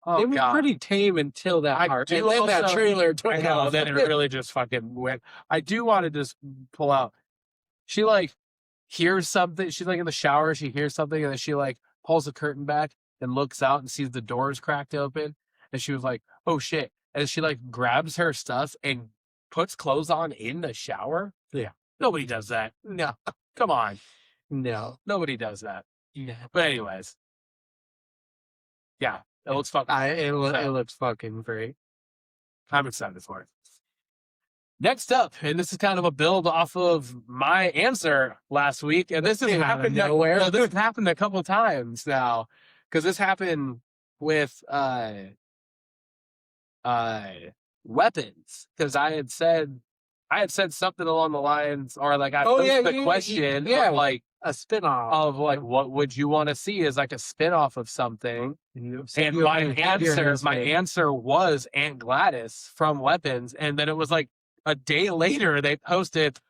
Oh, it was pretty tame until that part. I love that trailer. I know, then it really just fucking went. I do want to just pull out, she like hears something. She's like in the shower. She hears something, and then she like pulls the curtain back and looks out and sees the doors cracked open. And she was like, "Oh shit!" And she like grabs her stuff and puts clothes on in the shower. Yeah. Nobody does that. No, come on, No. nobody does that. Yeah. But anyways, yeah, it looks fucking. It looks fucking great. I'm excited for it. Next up, and this is kind of a build off of my answer last week, and this has Came out of happened nowhere. no, this has happened a couple of times now, because this happened with weapons. Because I had said something along the lines, or like I posed the question, of like a spinoff of like what would you want to see as like a spinoff of something. And my answer was Aunt Gladys from Weapons, and then it was like a day later they posted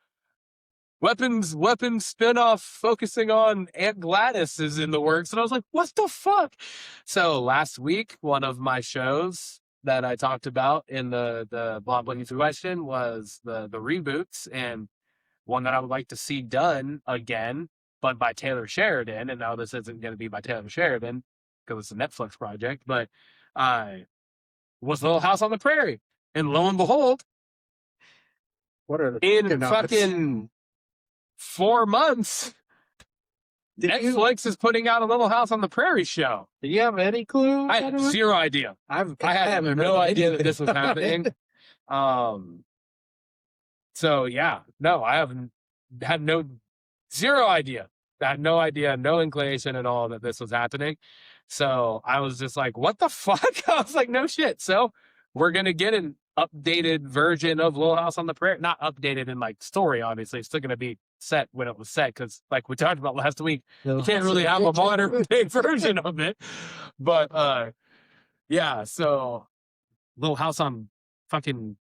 Weapons spinoff focusing on Aunt Gladys is in the works, and I was like, what the fuck? So last week, one of my shows that I talked about in the Blockbuzzin question was the reboots, and one that I would like to see done again, but by Taylor Sheridan. And now this isn't going to be by Taylor Sheridan because it's a Netflix project, but was Little House on the Prairie. And lo and behold, what are the in fucking 4 months, Netflix is putting out a Little House on the Prairie show. Do you have any clue? I have zero idea. I had no idea that this was happening. So yeah, no, I haven't had zero idea. I had no idea, no inclination at all that this was happening. So I was just like, what the fuck? I was like, no shit. So we're going to get an updated version of Little House on the Prairie. Not updated in like story, obviously. It's still going to be set when it was set, because like we talked about last week, you can't really have a modern day version of it. But yeah, so Little House on fucking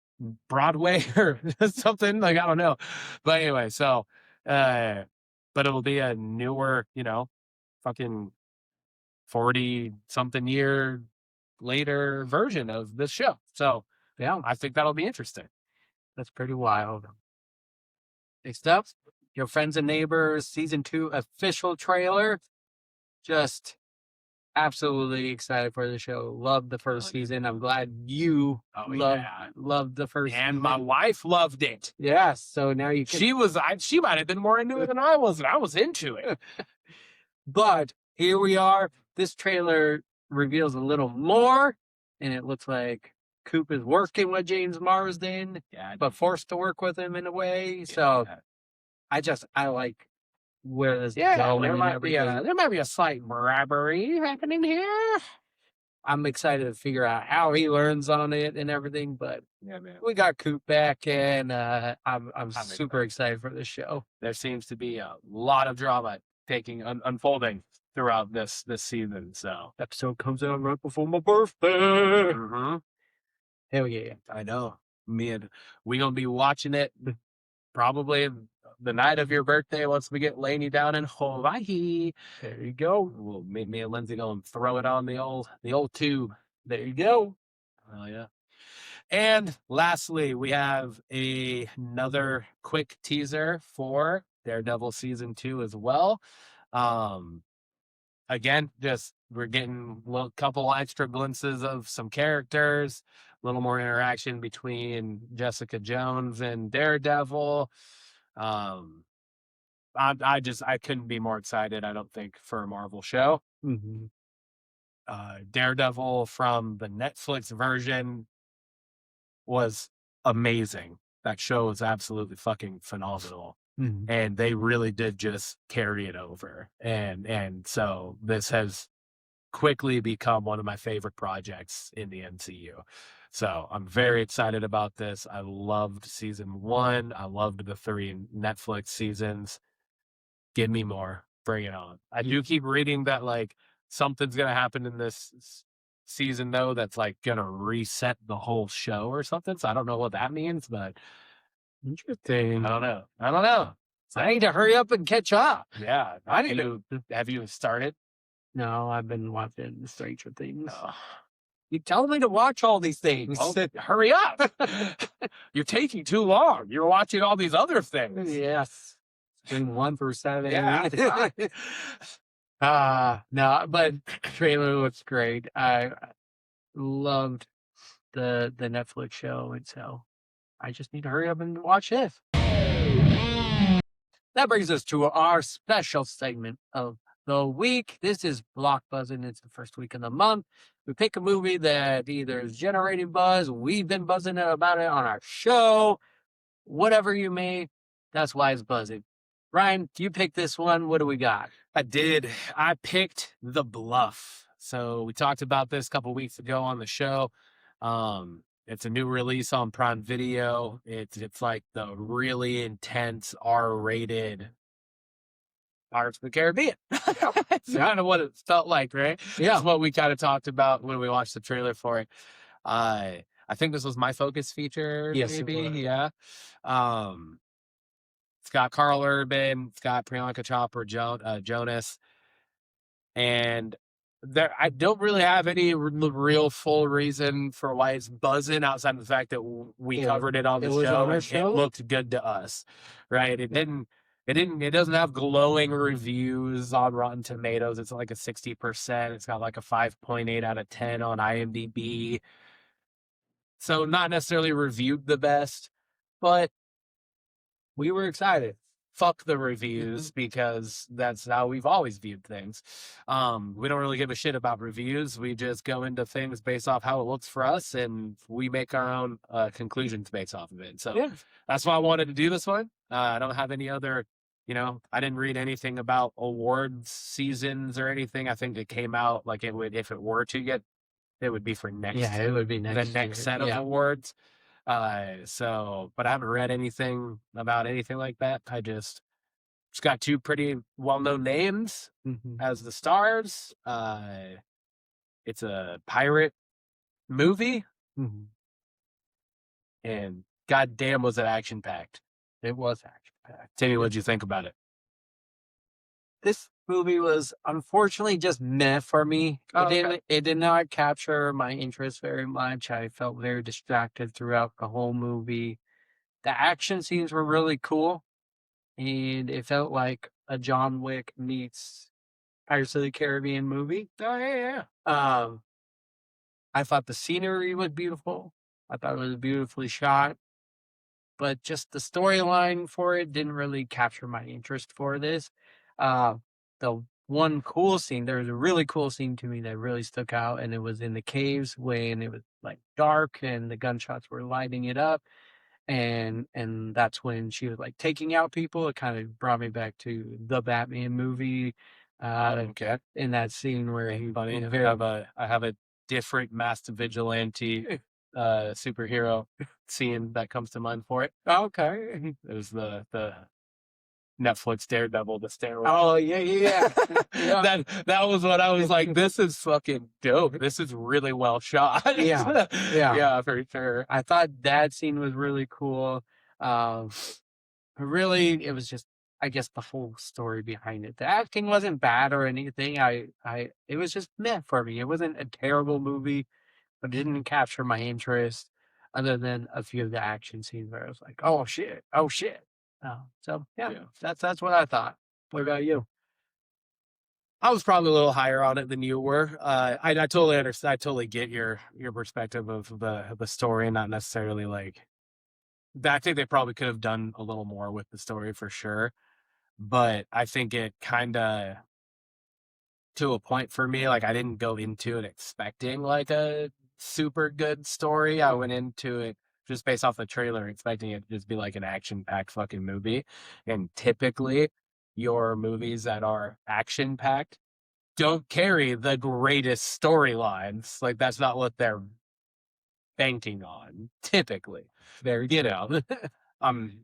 Broadway or something, like I don't know. But anyway, so but it'll be a newer, fucking 40 something year later version of this show. So yeah, I think that'll be interesting. That's pretty wild. Next up, Your Friends and Neighbors season 2 official trailer. Just absolutely excited for the show. Loved the first season. I'm glad you loved the first and season. My wife loved it. Yeah, so now you can... She might have been more into it than I was, and I was into it. But here we are. This trailer reveals a little more, and it looks like Coop is working with James Marsden, but forced to work with him in a way. So I like where this is going. There might be a slight bribery happening here. I'm excited to figure out how he learns on it and everything, but we got Coop back, and I'm super excited for this show. There seems to be a lot of drama unfolding throughout this season. So episode comes out right before my birthday. Mm-hmm. Hell yeah. I know. We gonna be watching it probably the night of your birthday once we get Lainey down in Hawaii. There you go. We'll me and Lindsay go and throw it on the old tube. There you go. Oh yeah. And lastly, we have another quick teaser for Daredevil season 2 as well. Again, just we're getting a couple extra glimpses of some characters, a little more interaction between Jessica Jones and Daredevil. I couldn't be more excited, I don't think, for a Marvel show. Mm-hmm. Daredevil from the Netflix version was amazing. That show was absolutely fucking phenomenal. Mm-hmm. And they really did just carry it over. And so this has quickly become one of my favorite projects in the MCU. So I'm very excited about this. I loved season 1. I loved the 3 Netflix seasons. Give me more. Bring it on. I do keep reading that like something's going to happen in this season though that's like going to reset the whole show or something. So I don't know what that means, but interesting. I don't know. So I need to hurry up and catch up. Yeah. Have you started? No, I've been watching Stranger Things. You tell me to watch all these things. Well, hurry up. You're taking too long. You're watching all these other things. Yes. watching 1 through 7. Yeah. No, but trailer looks great. I loved the Netflix show, and so I just need to hurry up and watch this. That brings us to our special segment of the week. This is Blockbuzzin. It's the first week of the month. We pick a movie that either is generating buzz, we've been buzzing about it on our show, whatever you may, that's why it's buzzing. Ryan, you picked this one. What do we got? I did. I picked The Bluff. So we talked about this a couple weeks ago on the show. It's a new release on Prime Video. It's like the really intense R-rated Pirates of the Caribbean. It's kind of what it felt like, right? Yeah. That's what we kind of talked about when we watched the trailer for it. I think this was my focus feature. Yes, it maybe. was. Yeah. It's got Carl Urban. It's got Priyanka Chopra Jonas. And I don't really have any real full reason for why it's buzzing outside of the fact that we covered it on the was show. on our And show? it looked good to us, right? It doesn't have glowing reviews on Rotten Tomatoes. It's like a 60%. It's got like a 5.8 out of 10 on IMDb. So not necessarily reviewed the best, but we were excited. Fuck the reviews because that's how we've always viewed things. We don't really give a shit about reviews. We just go into things based off how it looks for us, and we make our own conclusions based off of it. So that's why I wanted to do this one. I don't have any other, I didn't read anything about awards seasons or anything. I think it came out like it would, if it were to get, it would be for next. Yeah, it would be the next next year. set of Yeah. awards. But I haven't read anything about anything like that. It's got two pretty well-known names as the stars. It's a pirate movie, and goddamn was it action-packed. It was action-packed. Timmy, what'd you think about it? This movie was unfortunately just meh for me. It did not capture my interest very much. I felt very distracted throughout the whole movie. The action scenes were really cool, and it felt like a John Wick meets Pirates of the Caribbean movie. Oh, yeah. I thought the scenery was beautiful. I thought it was beautifully shot, but just the storyline for it didn't really capture my interest for this. The one cool scene, there was a really cool scene to me that really stuck out, and it was in the caves when it was like dark and the gunshots were lighting it up, and that's when she was like taking out people. It kind of brought me back to the Batman movie. Okay. In that scene where he, Funny. you know, I have a different masked vigilante superhero scene that comes to mind for it. okay. It was the Netflix Daredevil, the stairway. Oh yeah. Yeah. That was what I was like, this is fucking dope. This is really well shot. Yeah. Yeah, for sure. I thought that scene was really cool. Really, it was just, I guess, the whole story behind it. The acting wasn't bad or anything. It was just meh for me. It wasn't a terrible movie, but it didn't capture my interest other than a few of the action scenes where I was like, oh shit. So that's what I thought. What about you? I was probably a little higher on it than you were. I totally understand. I totally get your perspective of the story, not necessarily like. I think they probably could have done a little more with the story for sure, but I think it kind of, to a point for me, like I didn't go into it expecting like a super good story. I went into it just based off the trailer, expecting it to just be like an action-packed fucking movie. And typically, your movies that are action-packed don't carry the greatest storylines. Like that's not what they're banking on, typically. I'm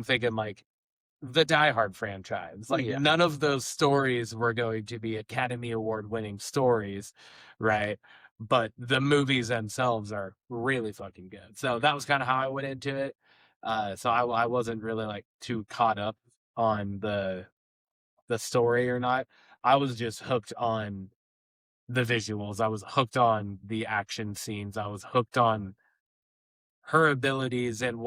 thinking like the Die Hard franchise. Like none of those stories were going to be Academy Award winning stories, right? But the movies themselves are really fucking good. So that was kind of how I went into it. So I wasn't really like too caught up on the story or not. I was just hooked on the visuals. I was hooked on the action scenes. I was hooked on her abilities and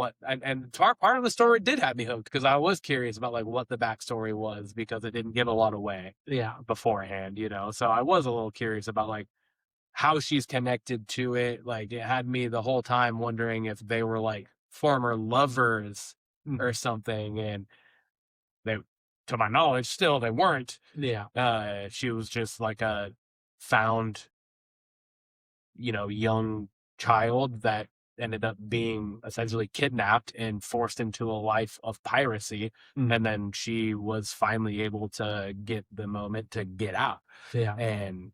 part of the story did have me hooked because I was curious about like what the backstory was because it didn't give a lot away beforehand, so I was a little curious about like how she's connected to it. Like it had me the whole time wondering if they were like former lovers or something, and they, to my knowledge, still they weren't. She was just like a found young child that ended up being essentially kidnapped and forced into a life of piracy. And then she was finally able to get the moment to get out. And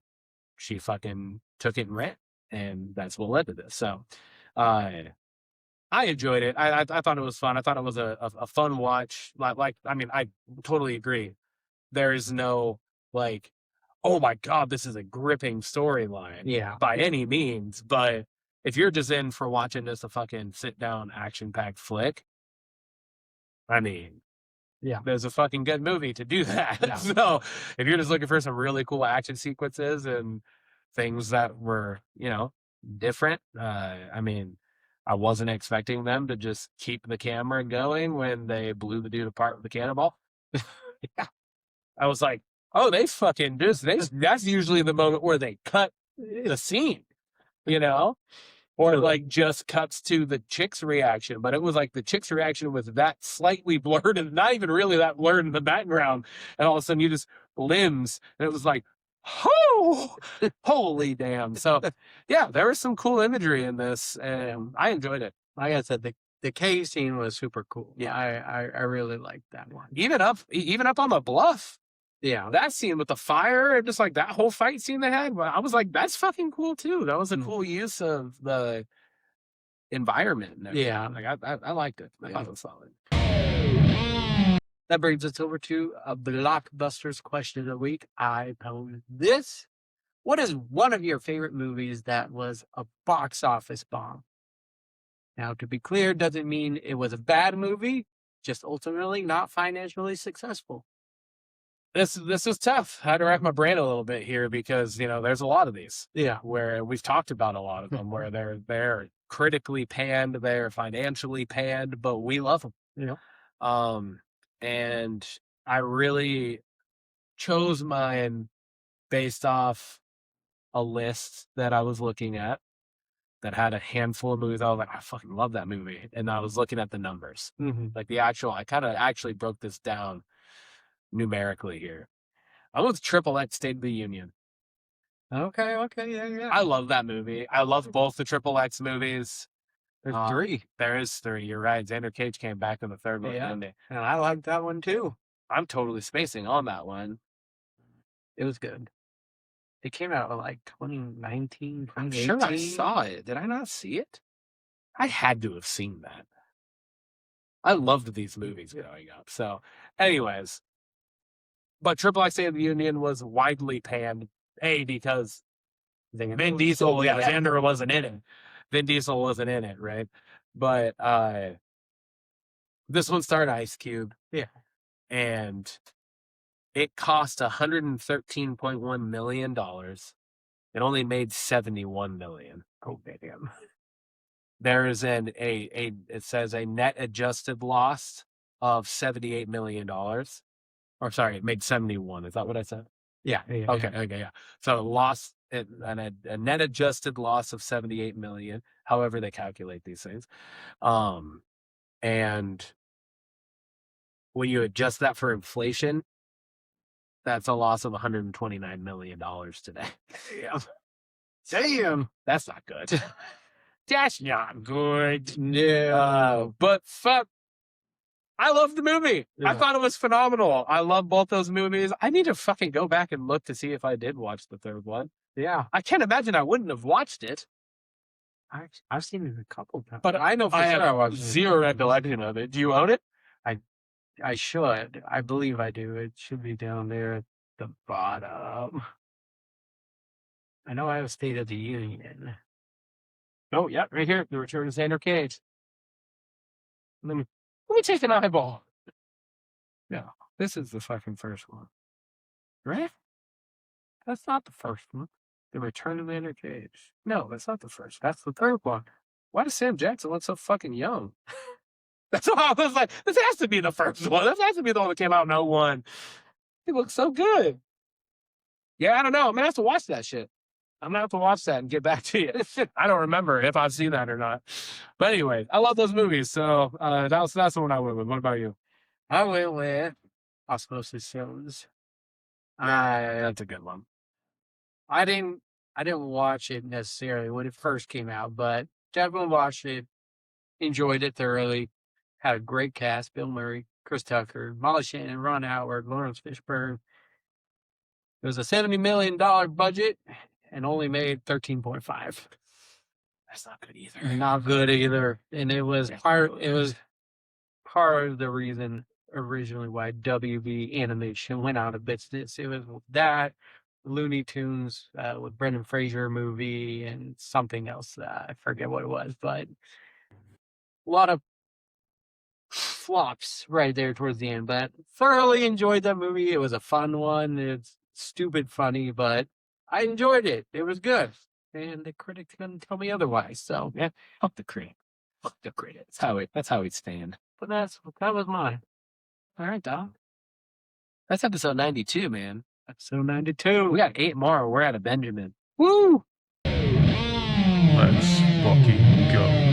she fucking took it and ran. And that's what led to this. So I enjoyed it. I thought it was fun. I thought it was a fun watch. I mean, I totally agree. There is no like, oh my God, this is a gripping storyline by any means. But if you're just in for watching just a fucking sit down action packed flick, I mean, there's a fucking good movie to do that. So if you're just looking for some really cool action sequences and things that were, different, I mean, I wasn't expecting them to just keep the camera going when they blew the dude apart with the cannonball. I was like, oh, they fucking that's usually the moment where they cut the scene, or like just cuts to the chick's reaction. But it was like the chick's reaction was that slightly blurred and not even really that blurred in the background. And all of a sudden you just limbs. And it was like, oh, holy damn. So yeah, there was some cool imagery in this and I enjoyed it. Like I said, the cave scene was super cool. Yeah, I really liked that one. Even up on the bluff. Yeah, that scene with the fire and just like that whole fight scene they had, I was like, that's fucking cool too. That was a cool use of the environment. Yeah, like I liked it. I thought it was solid. That brings us over to a Blockbusters question of the week. I posed this: what is one of your favorite movies that was a box office bomb? Now, to be clear, doesn't mean it was a bad movie, just ultimately not financially successful. This is tough. I had to wrap my brain a little bit here because there's a lot of these. Where we've talked about a lot of them where they're critically panned, they're financially panned, but we love them. And I really chose mine based off a list that I was looking at that had a handful of movies. I was like, I fucking love that movie, and I was looking at the numbers, like I kind of actually broke this down numerically here. I went with Triple X State of the Union. Okay, yeah. I love that movie. I love both the Triple X movies. There's three. There is three. You're right. Xander Cage came back in the third one, didn't he? And I liked that one too. I'm totally spacing on that one. It was good. It came out in like 2019, 2018. I'm sure I saw it. Did I not see it? I had to have seen that. I loved these movies growing up. So, anyways. But Triple X State of the Union was widely panned, because Vin Diesel, Xander wasn't in it. Vin Diesel wasn't in it, right? But this one starred Ice Cube. Yeah. And it cost $113.1 million. It only made $71 million. Oh, damn. There is it says a net adjusted loss of $78 million. Or sorry, it made 71. Is that what I said? Yeah. Okay, yeah. So a net adjusted loss of 78 million. However they calculate these things, and when you adjust that for inflation, that's a loss of $129 million today. Damn, that's not good. That's not good. No, but fuck. I love the movie. Yeah. I thought it was phenomenal. I love both those movies. I need to fucking go back and look to see if I did watch the third one. Yeah. I can't imagine I wouldn't have watched it. I've seen it a couple times. But I know for sure I watched zero recollection of it. Do you own it? I should. I believe I do. It should be down there at the bottom. I know I have State of the Union. Oh, yeah, right here. The Return of Xander Cage. Let me take an eyeball. Yeah, this is the fucking first one. Right? That's not the first one. The Return of Xander Cage. No, that's not the first. That's the third one. why does Sam Jackson look so fucking young? That's all I was like, this has to be the first one. This has to be the one that came out in 01. He looks so good. Yeah, I don't know. I'm going to have to watch that shit. I'm going to have to watch that and get back to you. I don't remember if I've seen that or not. But anyway, I love those movies. So that's the one I went with. What about you? I went with Osmosis Jones. That's a good one. I didn't watch it necessarily when it first came out, but definitely watched it, enjoyed it thoroughly. Had a great cast: Bill Murray, Chris Tucker, Molly Shannon, Ron Howard, Lawrence Fishburne. It was a $70 million budget and only made 13.5. That's not good either. Not good either. And it was part of the reason originally why WB Animation went out of business. It was that, Looney Tunes with Brendan Fraser movie, and something else. I forget what it was, but a lot of flops right there towards the end. But thoroughly enjoyed that movie. It was a fun one. It's stupid funny, but I enjoyed it. It was good. And the critics couldn't tell me otherwise. So Yeah, fuck the critic. Fuck the critic. That's how he'd stand. but that was mine. All right, dog. That's episode 92, man. Episode 92. We got 8 more. We're at a Benjamin. Woo! Let's fucking go.